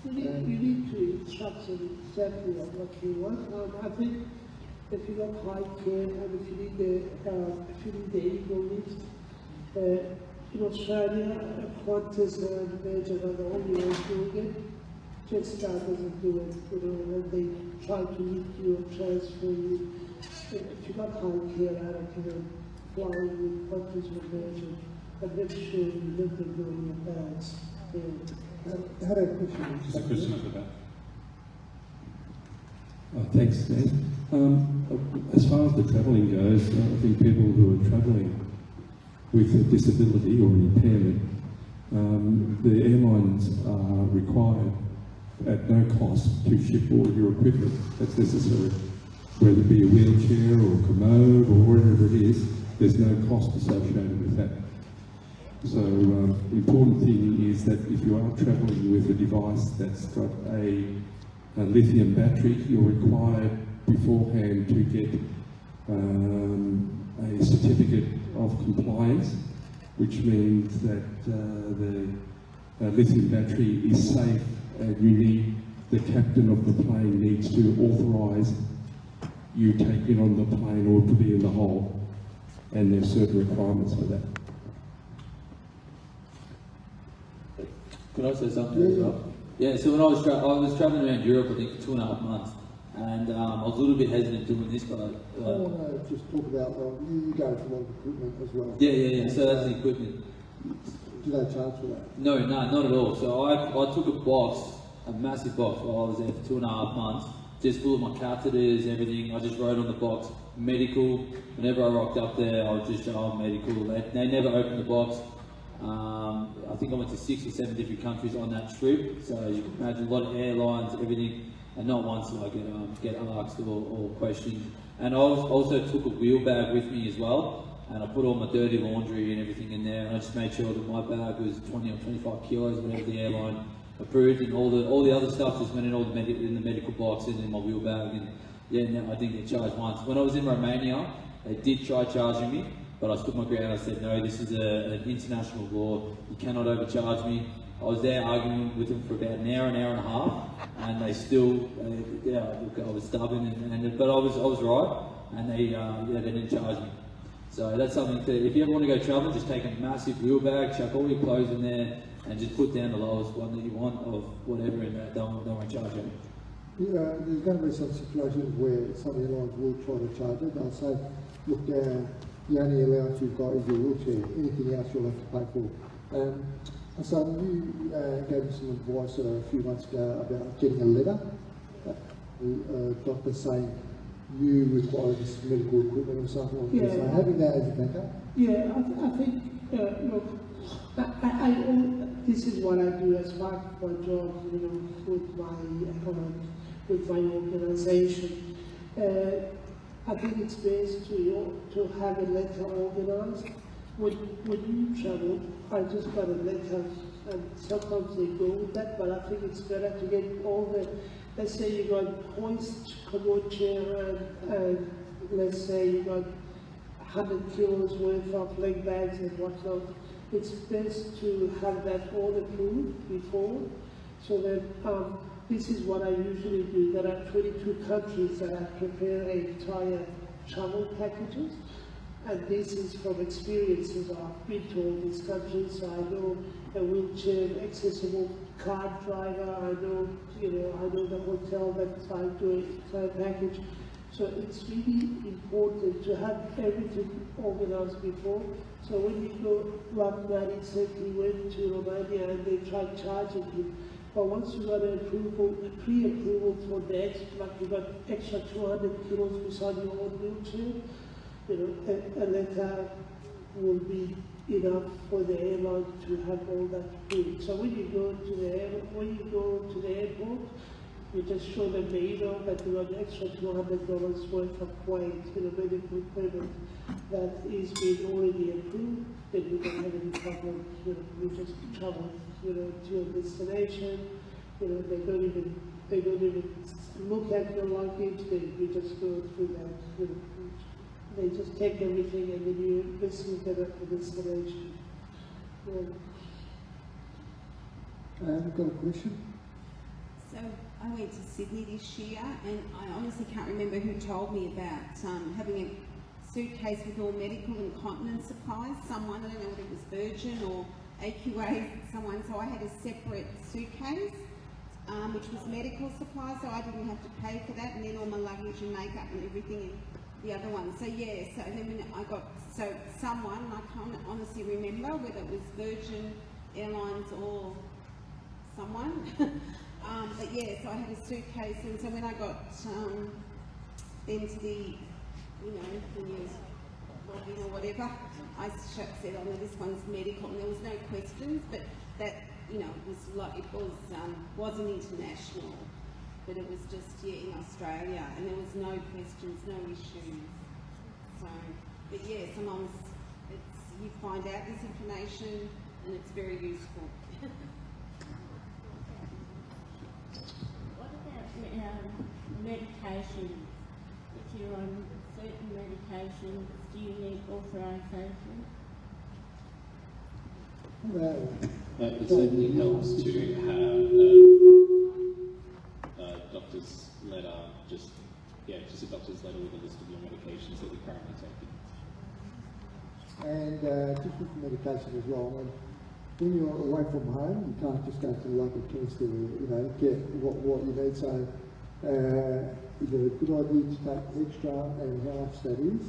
You need to instruct them exactly on what you want. I think if you want high care and if you need the eagle lift, in Australia, Qantas and Virgin are the only ones doing it. Jetstar doesn't do it, and they try to meet you and transfer you. If you got high care, I recommend flying with Qantas or Virgin, and make sure you live there doing your bags. I had a question. Just a question over that. Thanks, Dan. As far as the travelling goes, I think people who are travelling with a disability or impairment, the airlines are required at no cost to ship all your equipment that's necessary, whether it be a wheelchair or commode or whatever it is. There's no cost associated with that. So the important thing is that if you are travelling with a device that's got a lithium battery, you're required beforehand to get a certificate of compliance, which means that the lithium battery is safe, and the captain of the plane needs to authorise you taking on the plane or to be in the hole, and there's certain requirements for that. Can I say something as well? Yeah, so when I was travelling around Europe, I think for 2.5 months, and I was a little bit hesitant doing this, but I want to just talk about, you go for a lot of equipment as well. Yeah, so that's the equipment. Do they charge for that? No, not at all. So I took a box, a massive box, while I was there for 2.5 months, just full of my catheters, everything. I just wrote on the box, medical. Whenever I rocked up there, I would just show them medical. They never opened the box. I think I went to 6 or 7 different countries on that trip, so you can imagine a lot of airlines, everything, and not once did I get asked or questioned. And I also took a wheel bag with me as well, and I put all my dirty laundry and everything in there, and I just made sure that my bag was 20 or 25 kilos, whatever the airline approved, and all the other stuff just went in all in the medical box and in my wheel bag. And yeah, no, I didn't get charged once. When I was in Romania, they did try charging me, but I stood my ground. I said, no, this is an international law. You cannot overcharge me. I was there arguing with them for about an hour and a half, and they still, I was stubborn, but I was right, and they didn't charge me. So that's something if you ever want to go traveling, just take a massive wheel bag, chuck all your clothes in there, and just put down the lowest one that you want of whatever, and don't want to charge you. Yeah, there's going to be some situations where some airlines will try to charge it. They'll say, look, the only allowance you've got is your wheelchair. Anything else you'll have to pay for. So you gave me some advice a few months ago about getting a letter. Doctor saying you require this medical equipment or something like this. So having that as a backup. Yeah, I think, look, this is what I do as part of my job, with my organisation. I think it's best to have a letter organised. When you travel, I just got a letter, and sometimes they go with that, but I think it's better to get all the, let's say you got hoist, commode chair, and let's say you got 100 kilos worth of leg bags and whatnot. It's best to have that all approved before, so that this is what I usually do. There are 22 countries that I prepare entire travel packages, and this is from experiences. I've been to all these countries, so I know a wheelchair accessible car driver. I know the hotel that I do a package. So it's really important to have everything organized before. So when you go, like Marty said, he went to Romania and they tried charging him. But once you got an approval, a pre-approval for that, like you got extra 200 kilos beside your own wheelchair, a letter will be enough for the airline to have all that approved. So when you go to the airport, you just show them the email that you got extra $200 worth of weight, medical equipment that is being already approved. Then you don't have any problem. You just travel, to your destination. They don't even look at your luggage. You just go through that. They just take everything and then you receive it at the destination. I've got a question. So I went to Sydney this year, and I honestly can't remember who told me about having a suitcase with all medical and continence supplies. Someone, I don't know whether it was Virgin or AQA, someone, so I had a separate suitcase, which was medical supplies, so I didn't have to pay for that, and then all my luggage and makeup and everything in the other one. So yeah, so and then when I got, so someone, I can't honestly remember whether it was Virgin Airlines or someone, but yeah, so I had a suitcase, and so when I got then to the, you know, when you log in or whatever, I said, oh no, this one's medical, and there was no questions, but that, you know, it was like, it was, wasn't international, but it was just, yeah, in Australia, and there was no questions, no issues. So, but yeah, sometimes it's, you find out this information, and it's very useful. What about medication? If you're on certain medications, do you need authorisation? It certainly helps to have a doctor's letter, just a doctor's letter with a list of your medications that you're currently taking. And just with medication as well, when you're away from home, you can't just go to the local chemist to, you know, get what you need. So is it a good idea to take extra, and how much that is?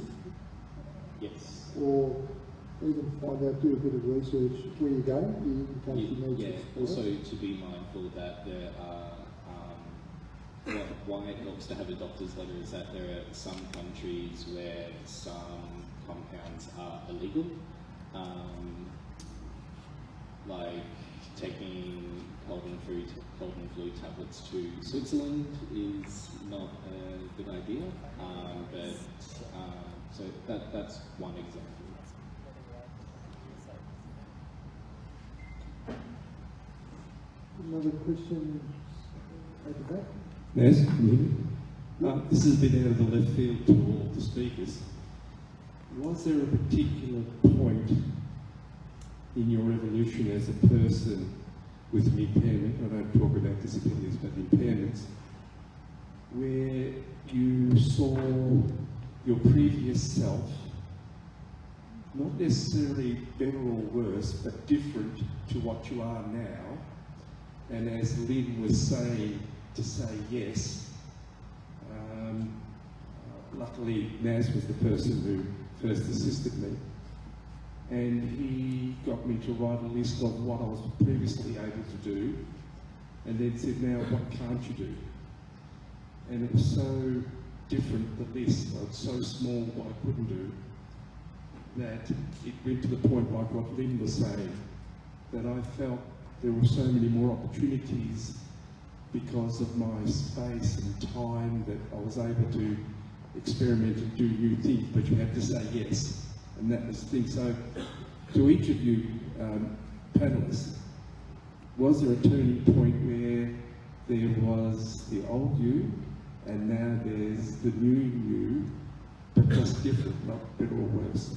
Yes. Or even find out, do a bit of research where you go in case you need to. Also to be mindful that there are, why it helps to have a doctor's letter is that there are some countries where some compounds are illegal. Like taking cold and flu tablets to Switzerland is not a good idea, so that's one example. Another question at the back? Yes, can you hear me? This is a bit out of the left field to all the speakers. Was there a particular point in your evolution as a person with an impairment, I don't talk about disabilities, but impairments, where you saw your previous self, not necessarily better or worse, but different to what you are now, and as Lynne was saying, to say yes. Luckily, Naz was the person who first assisted me, and he got me to write a list of what I was previously able to do, and then said, now what can't you do? And it was so different, the list, it's so small what I couldn't do, that it went to the point, like what Lynne was saying, that I felt there were so many more opportunities because of my space and time that I was able to experiment and do new things, but you had to say yes, and that was the thing. So, to each of you panellists, was there a turning point where there was the old you, and now there's the new you, but just different, not better or worse?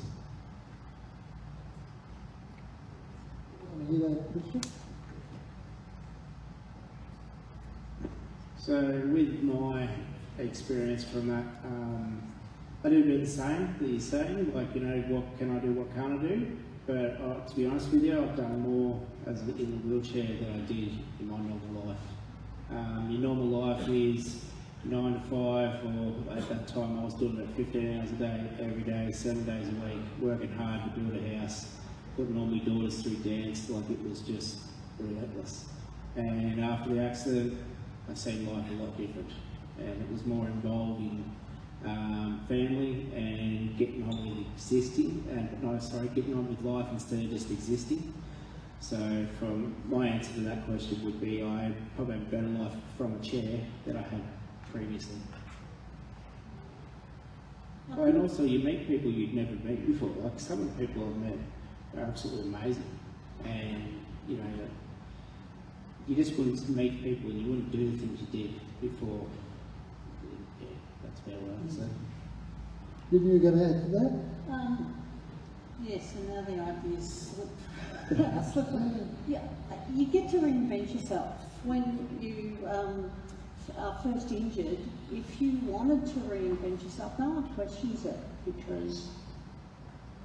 So with my experience from that, I do a bit the same that you're saying, like, you know, what can I do, what can't I do? But to be honest with you, I've done more as in the wheelchair than I did in my normal life. Your normal life is 9 to 5, or at that time I was doing it 15 hours a day, every day, 7 days a week, working hard to build a house, putting all my daughters through dance, like it was just relentless. And after the accident, I seen life a lot different, and it was more involved in family and getting on with existing, getting on with life instead of just existing. So from my answer to that question would be, I probably have a better life from a chair than I had previously. And also you meet people you'd never met before, like some of the people I've met are absolutely amazing, and you know, you just wouldn't meet people and you wouldn't do the things you did before. Yeah, that's about what I'd say. Did you going to add to that? Yes, and now the ideas slip. Yeah, you get to reinvent yourself when you are first injured, if you wanted to reinvent yourself, no one questions it because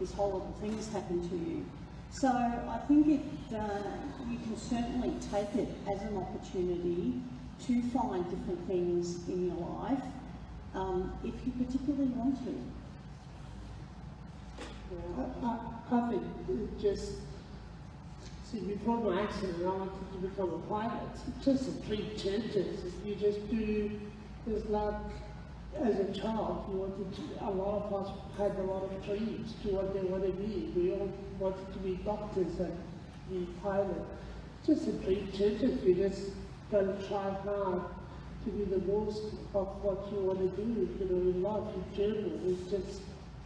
this horrible thing's happened to you. So I think you can certainly take it as an opportunity to find different things in your life if you particularly want to. I think it just, see, before my accident, I wanted to become a pilot. It's just a three changes. You just do, it's like, as a child, you wanted to, a lot of us had a lot of dreams to what they want to be. We all wanted to be doctors and be pilots. Just a dream changes. You just got to try hard to be the most of what you want to do, you know, in life, in general. It's just,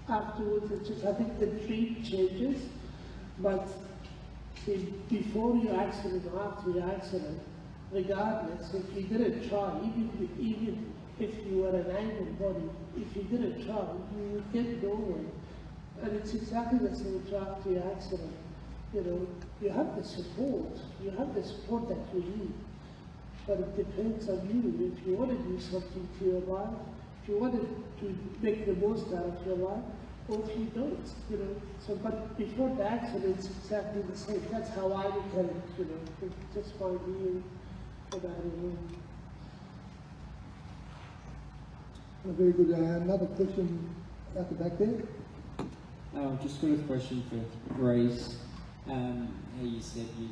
afterwards, it's just, I think the dream changes, but see, before your accident or after your accident, regardless, if you didn't try, even if you were an able body, if you didn't try, you would get nowhere. And it's exactly the same after your accident. You know, you have the support that you need. But it depends on you. If you want to do something to your life, if you want to make the most out of your life, or if you don't, you know. So, but before the accident, it's exactly the same. That's how I look at it, you know. It's just my view about it. Very good. Another question at the back there. I've just got a question for Rhys. How you said you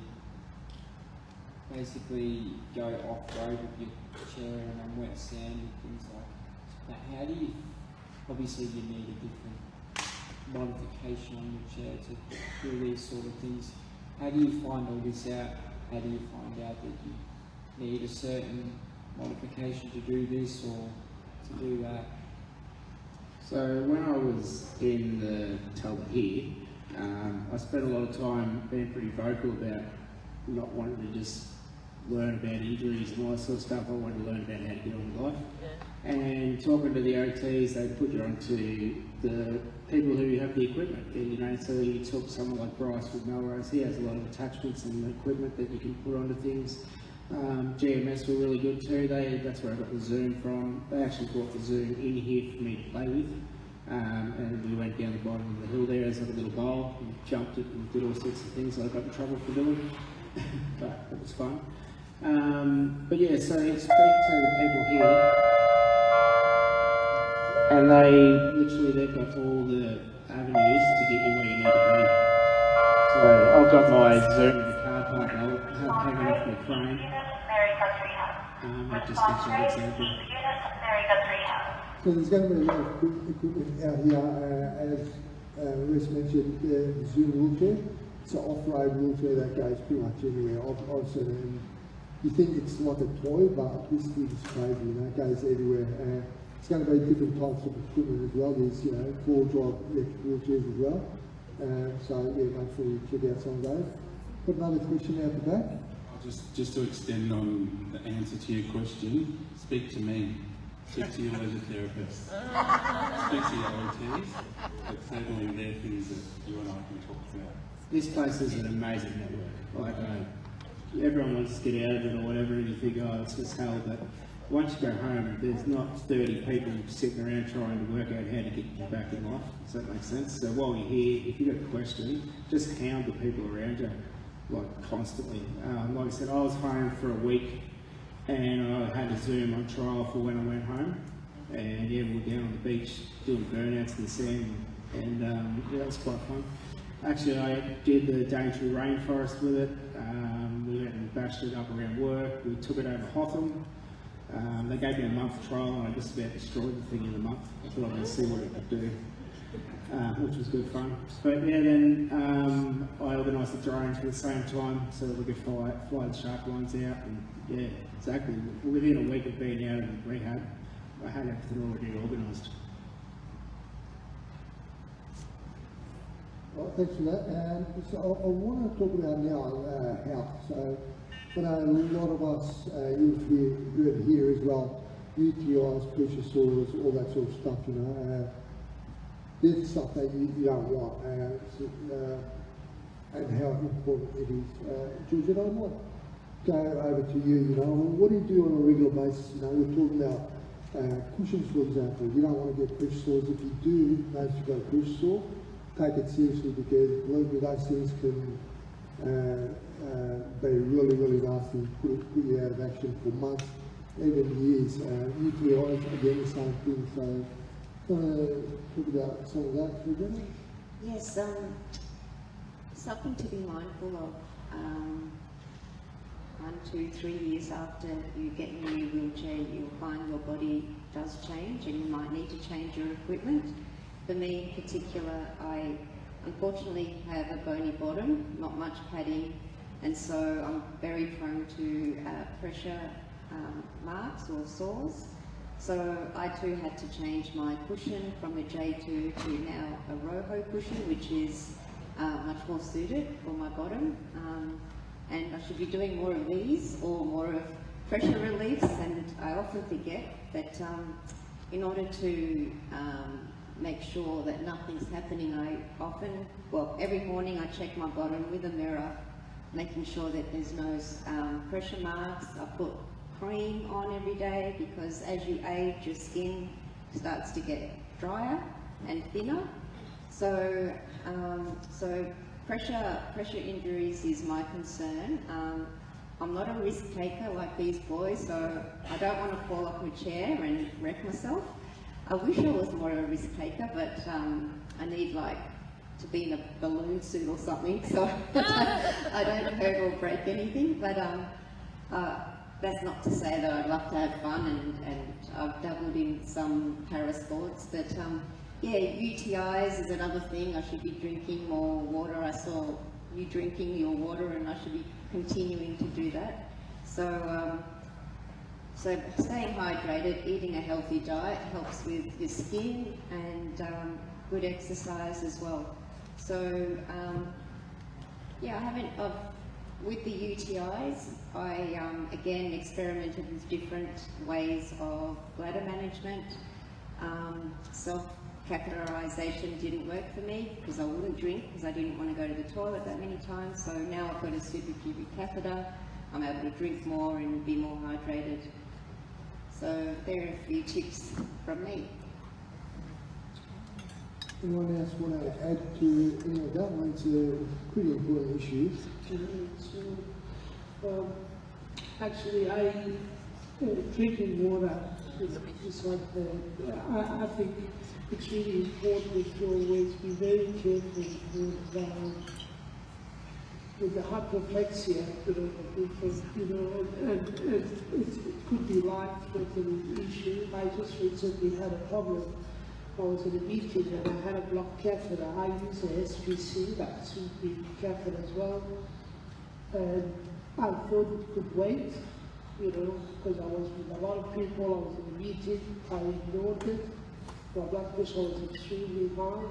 basically go off-road with your chair and on wet sand and things like that. How do you, obviously you need a different modification on your chair to do these sort of things. How do you find all this out? How do you find out that you need a certain modification to do this or to do that? So when I was in the tub here, I spent a lot of time being pretty vocal about not wanting to just learn about injuries and all that sort of stuff. I wanted to learn about how to get on with life. And talking to the OTs, they put you onto the people who have the equipment. And, you know, so you talk to someone like Bryce with Melrose, he has a lot of attachments and equipment that you can put onto things. GMS were really good too. That's where I got the Zoom from. They actually brought the Zoom in here for me to play with. And we went down the bottom of the hill there. There's like a little bowl, and jumped it and did all sorts of things that I got in trouble for doing. But it was fun. But yeah, so you speak to the people here, and they've got all the avenues to get you where you need to be. So I've got my Zoom in the car park, I'll hang off my crane. That just gives you an example. So there's going to be a lot of good equipment out here, as Rhys mentioned, the Zoom wheelchair. It's an off-road wheelchair that goes pretty much anywhere. I've seen it, and you think it's like a toy, but this thing is crazy, you know, it goes everywhere. It's going to be different types of equipment as well. There's, you know, 4-drive electric wheelchairs as well. So yeah, make sure you check out some of those. Got another question out the back. Just to extend on the answer to your question, speak to me. Speak to your leisure therapist. Speak to your OTs. But certainly there are things that you and I can talk about. This place is an amazing network. Like, everyone wants to get out of it or whatever, and you think, oh, it's just hell. But once you go home, there's not 30 people sitting around trying to work out how to get you back in life. Does that make sense? So while you're here, if you've got a question, just hound the people around you, like, constantly. Like I said, I was home for a week, and I had a Zoom on trial for when I went home. And yeah, we were down on the beach doing burnouts in the sand, and yeah, that was quite fun. Actually, I did the Daintree rainforest with it. We went and bashed it up around work. We took it over Hotham. They gave me a month trial, and I just about destroyed the thing in a month. I thought I'd see what it could do, which was good fun. But yeah, then I organised the drones for the same time so that we could fly the shark lines out. And yeah, exactly. Within a week of being out of rehab, I had everything already organised. Well, thanks for that. So I want to talk about now health. So I know a lot of us, you've heard here as well, UTIs, pressure sores, all that sort of stuff, you know. There's stuff that you don't want, and how important it is. Georgina, what go over to you, you know, what do you do on a regular basis? You know, we're talking about cushions, for example. You don't want to get push sores. If you do manage to go push sore, take it seriously, because believe me, those things can be really, really nasty, put you out of action for months, even years. UTIs, again, the same thing. So, talk about some of that, Georgina? Yes, something to be mindful of. 1, 2, 3 years after you get in your wheelchair, you'll find your body does change and you might need to change your equipment. For me in particular, I unfortunately have a bony bottom, not much padding, and so I'm very prone to pressure marks or sores. So I too had to change my cushion from a J2 to now a Roho cushion, which is much more suited for my bottom. And I should be doing more of these or more of pressure reliefs, and I often forget that in order to make sure that nothing's happening, every morning I check my bottom with a mirror, making sure that there's no pressure marks. I put cream on every day, because as you age, your skin starts to get drier and thinner. So, pressure injuries is my concern. I'm not a risk taker like these boys, so I don't want to fall off my chair and wreck myself. I wish I was more of a risk taker, but I need to be in a balloon suit or something, so I don't hurt or break anything. But that's not to say that I'd love to have fun, and I've dabbled in some para sports, but yeah, UTIs is another thing. I should be drinking more water. I saw you drinking your water, and I should be continuing to do that. So, so staying hydrated, eating a healthy diet helps with your skin, and good exercise as well. So, yeah, I haven't. With the UTIs, I again experimented with different ways of bladder management. Self-catheterization didn't work for me because I wouldn't drink, because I didn't want to go to the toilet that many times. So now I've got a suprapubic catheter. I'm able to drink more and be more hydrated. So there are a few tips from me. Anyone else want to add to any of that one? It's a pretty important issue. Actually, drinking water is like I think it's really important to always be very careful with the hyperplexia, because and it could be life-threatening issue. I just recently had a problem. I was in a meeting and I had a blocked catheter. I use an SPC, that's a catheter as well. And I thought it could wait, because I was with a lot of people. I was in a meeting. I ignored it. My blood pressure was extremely high.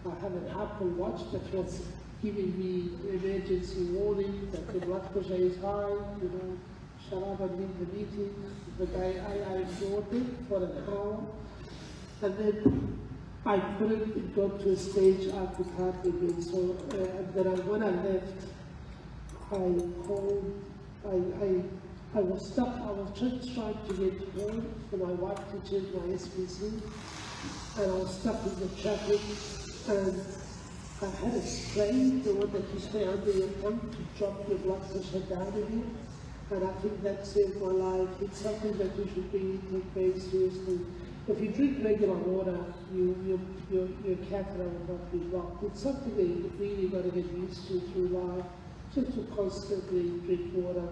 I have an Apple Watch that was giving me emergency warning that the blood pressure is high. Shut up and leave the meeting. But I ignored it for an hour. And then I couldn't go to a stage I could hardly do. So when I left, I was stuck. I was just trying to get home for my wife to change my SPC, and I was stuck in the traffic. And I had a spray, the one that you spray under your tongue to drop your blood pressure down a bit. And I think that saved my life. It's something that you should really take very seriously. If you drink regular water, your catheter will not be blocked. It's something that you really got to get used to through life, just to constantly drink water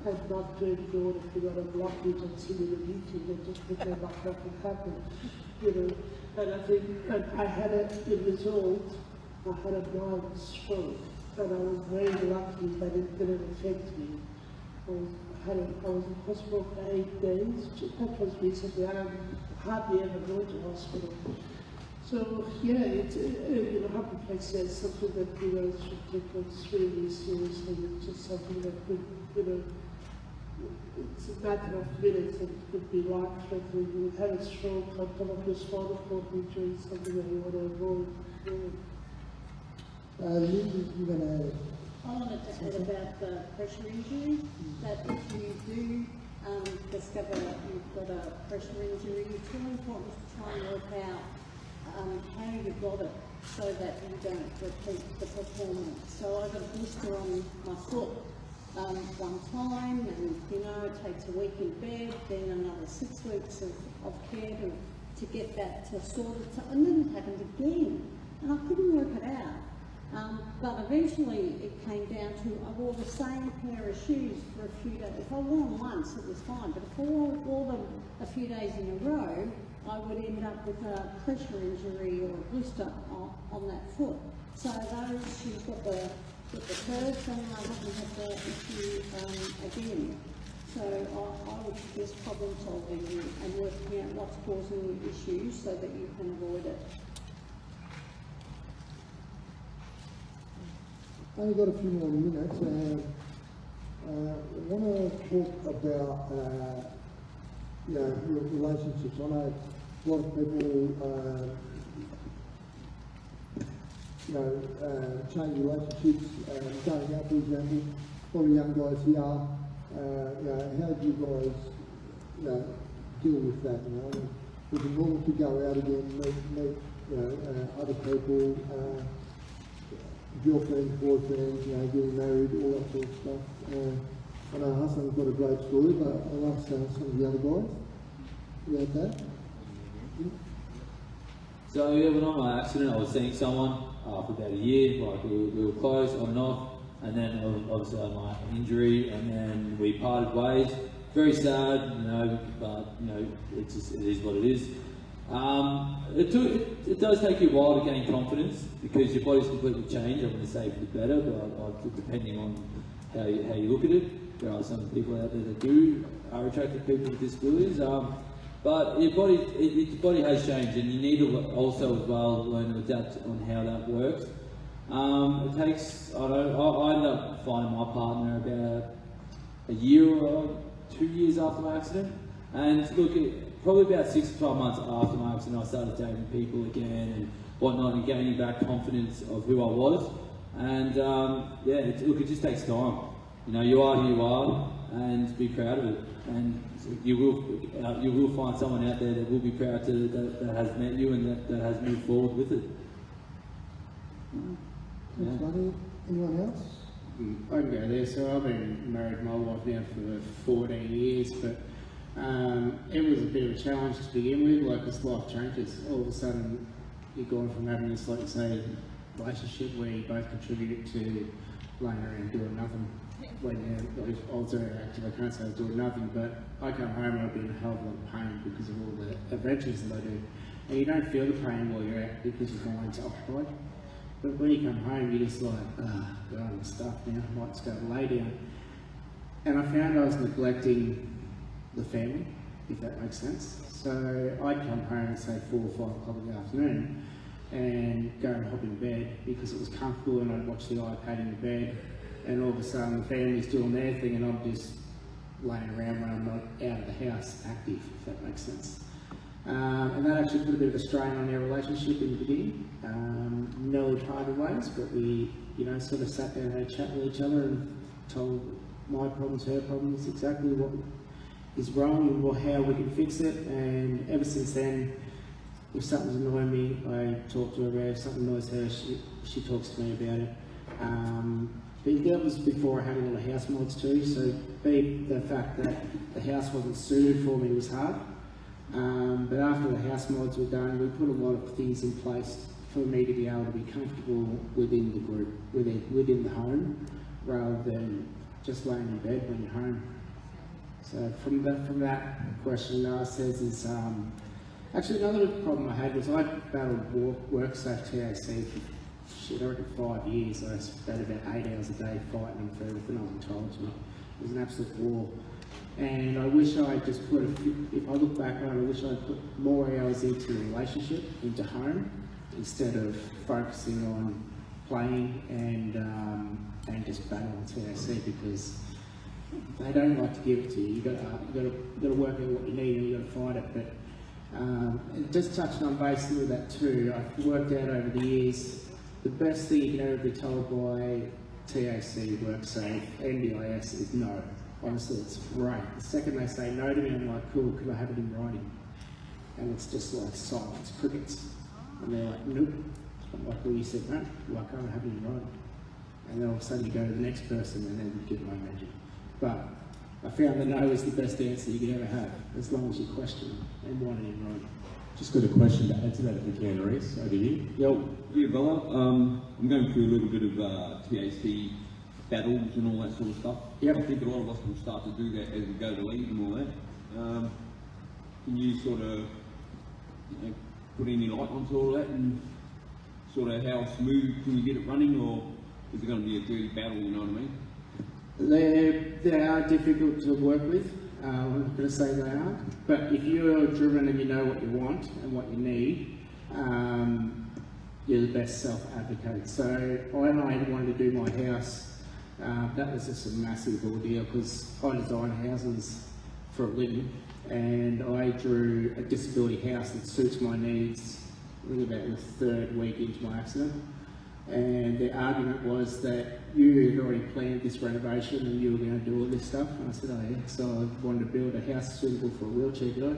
and not to ignore if you got a blockage and sit in a meeting and just pretend like nothing happened. And I think, and I had a result, I had a mild stroke, and I was very lucky that it didn't affect me. I was in hospital for 8 days. That was recently. I hardly ever go to hospital. So yeah, it's hyperplexia is something that should take extremely seriously. It's just something that could, it's a matter of minutes, and it could be life-threatening. You would have a stroke on top of your spinal cord injury, something that you want to avoid. Lynne, you're going to I wanted to add about the pressure injury, that if you do discover you've got a pressure injury, it's really important to try and work out how you got it so that you don't repeat the performance. So I got a blister on my foot one time, and you know, it takes a week in bed, then another 6 weeks of care to get that to sort it, and then it happened again, and I couldn't work it out. But eventually it came down to I wore the same pair of shoes for a few days. If I wore them once, it was fine, but if I wore them a few days in a row, I would end up with a pressure injury or a blister on that foot. So those shoes got the curves, and I haven't had that issue again. So I would suggest problem solving and working out what's causing the issues so that you can avoid it. I've only got a few more minutes. I want to talk about your relationships. I know a lot of people change relationships, going out, for example. A lot of young guys here. How do you guys deal with that? Is it normal to go out again, meet other people? Girlfriends, boyfriends, getting married, all that sort of stuff. I know Hassan's got a great story, but I'll ask some of the other guys about that. So yeah, when on my accident, I was seeing someone for about a year. Like we were close on and off, and then obviously I had my injury, and then we parted ways. Very sad, but it is what it is. It does take you a while to gain confidence because your body's completely changed. I'm going to say for the better, but depending on how you look at it, there are some people out there that are attracted to people with disabilities. But your body has changed, and you need to also as well learn to adapt on how that works. It takes I ended up finding my partner about a year or 2 years after my accident, and look. Probably about 6 to 12 months after my accident, I started dating people again and whatnot, and gaining back confidence of who I was. And it just takes time. You are who you are, and be proud of it. And you will find someone out there that will be proud that has met you and that has moved forward with it. Thanks, Marty. Anyone else? I can go there. So I've been married to my wife now for 14 years, but it was a bit of a challenge to begin with. Like, as life changes, all of a sudden you're going from having this, like you say, relationship where you both contributed to laying around doing nothing. When I was very active, I can't say I was doing nothing, but I come home and I'll be in a hell of a lot of pain because of all the adventures that I do. And you don't feel the pain while you're out because your mind's occupied. But when you come home, you're just like, God, I'm stuffed now, I might just go lay down. And I found I was neglecting the family, if that makes sense. So I'd come home at say 4 or 5 o'clock in the afternoon and go and hop in bed because it was comfortable, and I'd watch the iPad in the bed, and all of a sudden the family's doing their thing and I'm just laying around when I'm not out of the house active, if that makes sense. And that actually put a bit of a strain on our relationship in the beginning. Nearly parted ways, but we sort of sat down and had a chat with each other and told my problems, her problems, exactly what is wrong and how we can fix it. And ever since then, if something's annoying me, I talk to her about it. If something annoys her, she talks to me about it. But that was before I had a lot of house mods too, so the fact that the house wasn't suited for me was hard. But after the house mods were done, we put a lot of things in place for me to be able to be comfortable within the group, within the home, rather than just laying in bed when you're home. So from that question, Nara says is, actually another problem I had was I battled work safe TAC for I reckon 5 years. I spent about 8 hours a day fighting for everything I was told to me. It was an absolute war. And I wish I just if I look back on it, I wish I'd put more hours into the relationship, into home, instead of focusing on playing and just battling TAC, because they don't like to give it to you. You've got to work out what you need and you've got to find it. But just touching on basically with that too, I've worked out over the years, the best thing you can ever be told by TAC, WorkSafe, NDIS is no. Honestly, it's great. The second they say no to me, I'm like, cool, can I have it in writing? And it's just like silence, crickets. And they're like, nope. I'm like, well, you said no, well, I can't have it in writing. And then all of a sudden you go to the next person and then you get my magic. But I found the no is the best answer you could ever have, as long as you question and want it in writing. Just got a question to add to that if we can, Rhys, over here. Yeah, Bella. I'm going through a little bit of TAC battles and all that sort of stuff. Yep. I think a lot of us will start to do that as we go to leave and all that. Can you sort of put any light onto all that and sort of how smooth can you get it running, or is it going to be a dirty battle, you know what I mean? They are difficult to work with. I'm not going to say they aren't, but if you're driven and you know what you want and what you need, you're the best self-advocate. So when I wanted to do my house, that was just a massive ordeal because I design houses for a living, and I drew a disability house that suits my needs really about the third week into my accident. And the argument was that you had already planned this renovation and you were going to do all this stuff. And I said, oh yeah, so I wanted to build a house suitable for a wheelchair guy.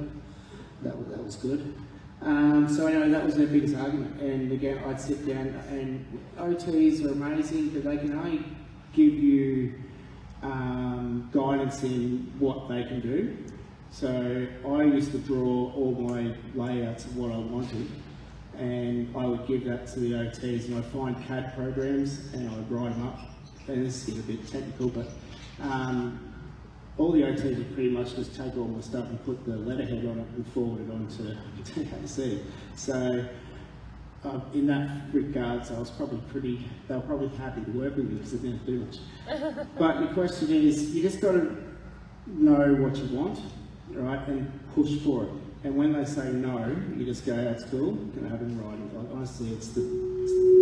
That was good. So anyway, that was their biggest argument. And again, I'd sit down, and OTs are amazing, but they can only give you guidance in what they can do. So I used to draw all my layouts of what I wanted, and I would give that to the OTs, and I'd find CAD programs and I'd write them up. And this is getting a bit technical, but all the OTs would pretty much just take all my stuff and put the letterhead on it and forward it on to TAC. So in that regards, they were probably happy to work with me because they didn't do much. But the question is, you just got to know what you want, right, and push for it. And when they say no, you just go, that's cool, can I have it in writing? Like, honestly, it's the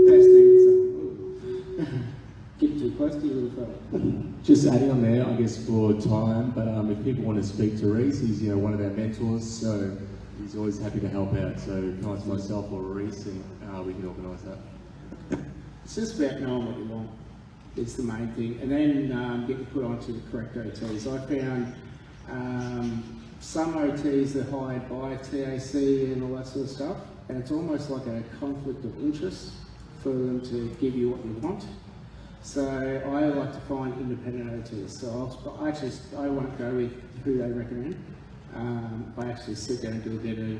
best thing. So, get too close to you, little fella. Just adding on there, I guess for time, but if people want to speak to Rhys, he's one of our mentors, so he's always happy to help out. So come to myself or Rhys, and we can organise that. It's just about knowing what you want. It's the main thing, and then getting put onto the correct OTs. I found some OTs are hired by TAC and all that sort of stuff, and it's almost like a conflict of interest for them to give you what you want. So I like to find independent OTs. So I won't go with who they recommend. I actually sit down and do a bit of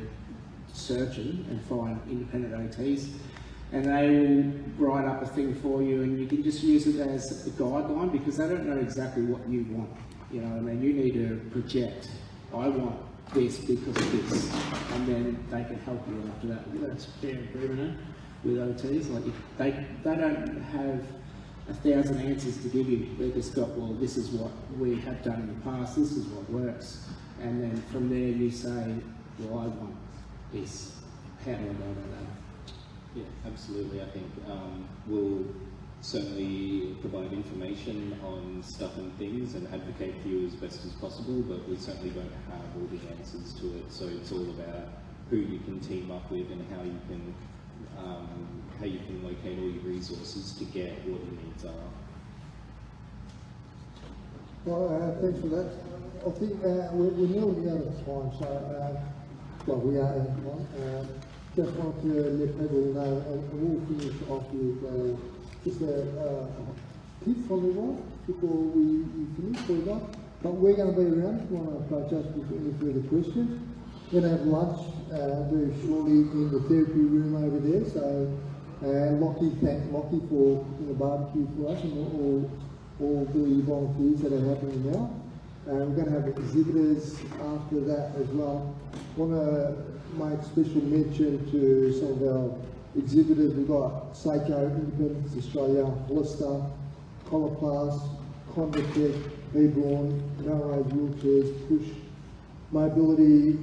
searching and find independent OTs, and they will write up a thing for you, and you can just use it as a guideline because they don't know exactly what you want. You know what I mean? You need to project. I want this because of this, and then they can help you after that. That's fair agreement with OTs. Like they don't have 1,000 answers to give you. They just got, well, this is what we have done in the past. This is what works, and then from there you say, well, I want this. How do I go about that? Yeah, absolutely. I think we'll certainly provide information on stuff and things and advocate for you as best as possible, but we certainly don't have all the answers to it. So it's all about who you can team up with and how you can locate all your resources to get what your needs are. Well, thanks for that. I think we're nearly out of time, so well, we are out of time. Just want to let people know, and we'll finish off with just a tip from everyone before we finish for that. But we're going to be around if you want to approach us with any further questions. We're going to have lunch very shortly in the therapy room over there. So thank Lockie for cooking the barbecue for us and all the volunteers that are happening now. We're going to have exhibitors after that as well. Want to make special mention to some of our exhibitors. We've got Seiko, Independence Australia, Hollister, Coloplast, Convatec, Hebron, Narrow Wheelchairs, Push, Mobility,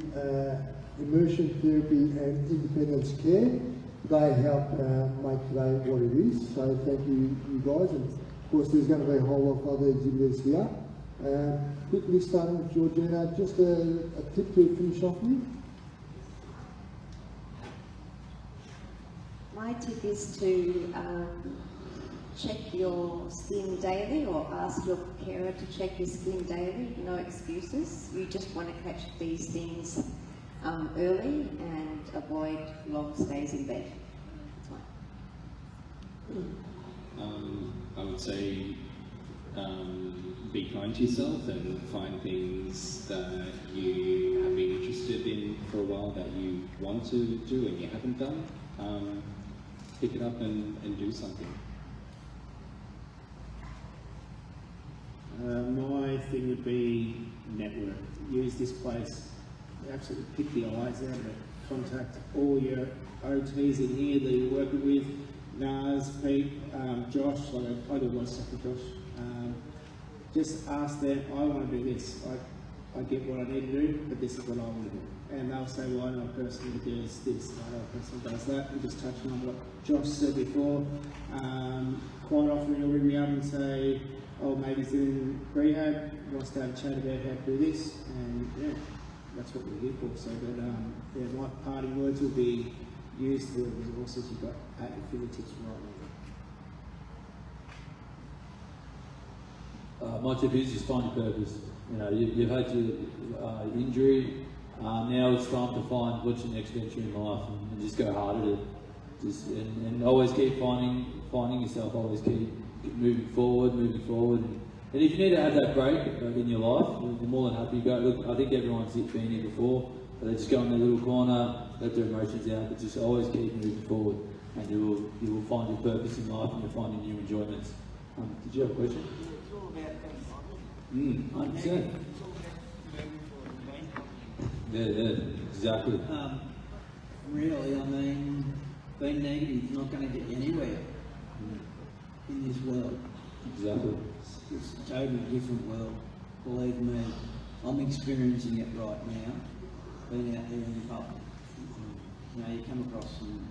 Immersion Therapy and Independence Care. They help make today what it is. So thank you guys. And of course there's going to be a whole lot of other exhibitors here. Quickly starting with Georgina, just a tip to finish off with. My tip is to check your skin daily or ask your carer to check your skin daily. No excuses. You just want to catch these things early and avoid long stays in bed. I would say be kind to yourself and find things that you have been interested in for a while that you want to do and you haven't done. Pick it up and do something. My thing would be network. Use this place. Absolutely pick the eyes out of it. Contact all your OTs in here that you're working with. Naz, Pete, Josh, I do voice stuff with Josh. Just ask them, I want to do this. I get what I need to do, but this is what I want to do. And they'll say, well, I know a person who does this, I know a person who does that. And just touching on what Josh said before, quite often you'll ring me up and say, oh, maybe he's in rehab, wants to have a chat about how to do this, and yeah, that's what we're here for. So, but yeah, my parting words would be use the resources you've got at your fingertips right now. My tip is just find your purpose. You know, you've had your injury. Now it's time to find what's your next venture in life, and just go hard at it. Just and always keep finding yourself. Always keep moving forward. And if you need to have that break in your life, you're more than happy to go. Look, I think everyone's been here before. They just go in their little corner, let their emotions out, but just always keep moving forward, and you will find your purpose in life, and you'll find your new enjoyments. Did you have a question? It's all about I understand. Yeah, exactly. Really, I mean, being negative is not going to get you anywhere in this world. Exactly. It's a totally different world. Believe me, I'm experiencing it right now. Being out there in the public, you know, you come across some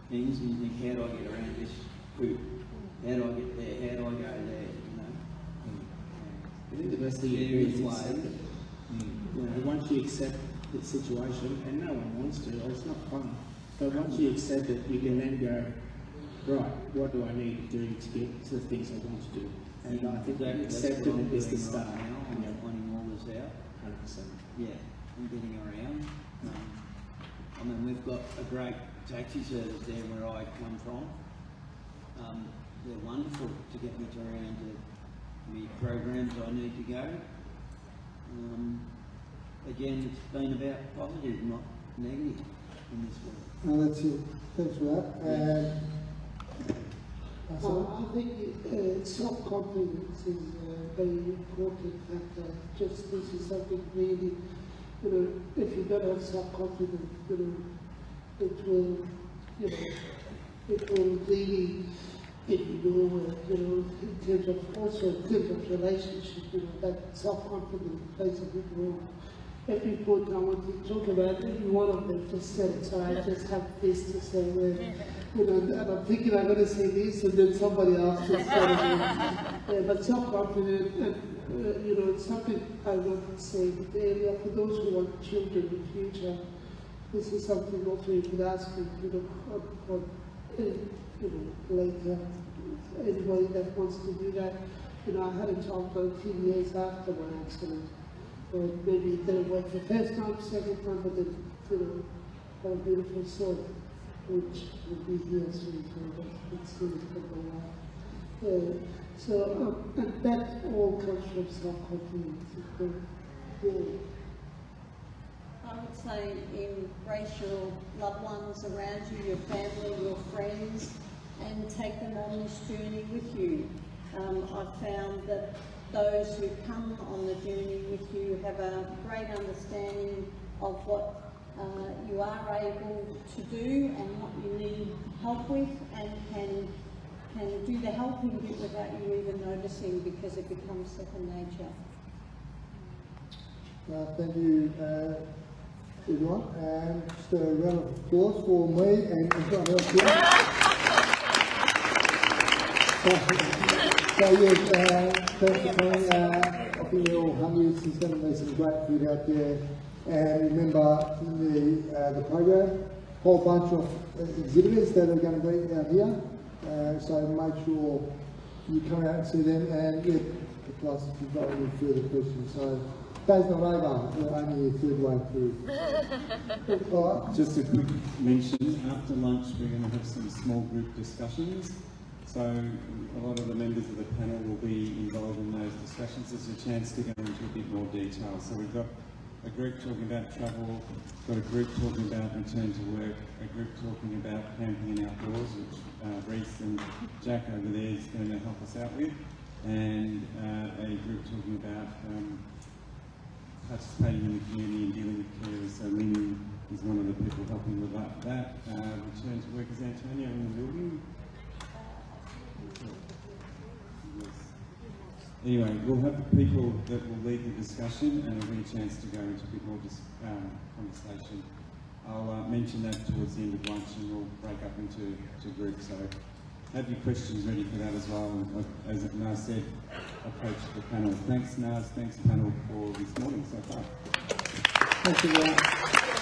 things and you think, how do I get around this group? How do I get there? How do I go there? You know. I think the best thing you do is accept it. You know, once you accept the situation, and no one wants to, it's not fun. But once you accept it, you can then go, right, what do I need to do to get to the things I want to do? And I think that acceptance is the start. Right now, I'm finding all this out. 100%. Yeah, I'm getting around. I mean, we've got a great taxi service there where I come from. They're wonderful to get me to around to the programs I need to go. Again, it's been about positive, not negative in this world. No, that's it. Thanks for that. I think self-confidence is a very important factor. Just this is something really, you know, if you don't have self-confidence, you know, it will really get you nowhere, you know, in terms of also in terms of relationship, you know, that self-confidence plays a big role. Every point I want to talk about, every one of them just said it, so I just have this to say, you know, and I'm thinking I'm going to say this, and then somebody else just said it. But self-confidence, and you know, it's something I want to say earlier for those who want children in the future. This is something also you could ask them, you know, later. Anybody that wants to do that, you know, I had a child 13 years after my accident. Maybe it didn't work the first time, second time, but then, you know, had a beautiful son, which will be here soon, so it's soon to go out. So, and that all comes from self-confidence. Yeah. I would say embrace your loved ones around you, your family, your friends, and take them on this journey with you. I've found that those who come on the journey with you have a great understanding of what you are able to do and what you need help with, and can do the helping bit without you even noticing, because it becomes second nature. Thank you, everyone. And just a round of applause for me and everyone else here. So yes, thanks for coming. I think we're all hungry. There's going to be some great food out there. And remember, in the program, a whole bunch of exhibitors that are going to be out here. So make sure you come out and see them, and yeah, plus if you've got any further questions. So Day's not over, we're only a third way through. All right. Just a quick mention, after lunch we're going to have some small group discussions. So a lot of the members of the panel will be involved in those discussions. There's a chance to go into a bit more detail. So we've got a group talking about travel, got a group talking about return to work, a group talking about camping and outdoors, which Rhys and Jack over there is going to help us out with, and a group talking about participating in the community and dealing with carers. So Lynne is one of the people helping with that. Return to work is Antonio in the building. Yes. Anyway, we'll have the people that will lead the discussion, and there'll be a chance to go into a bit more conversation. I'll mention that towards the end of lunch, and we'll break up into groups. So have your questions ready for that as well. And as Naz said, approach the panel. Thanks Naz, thanks panel for this morning so far. Thank you.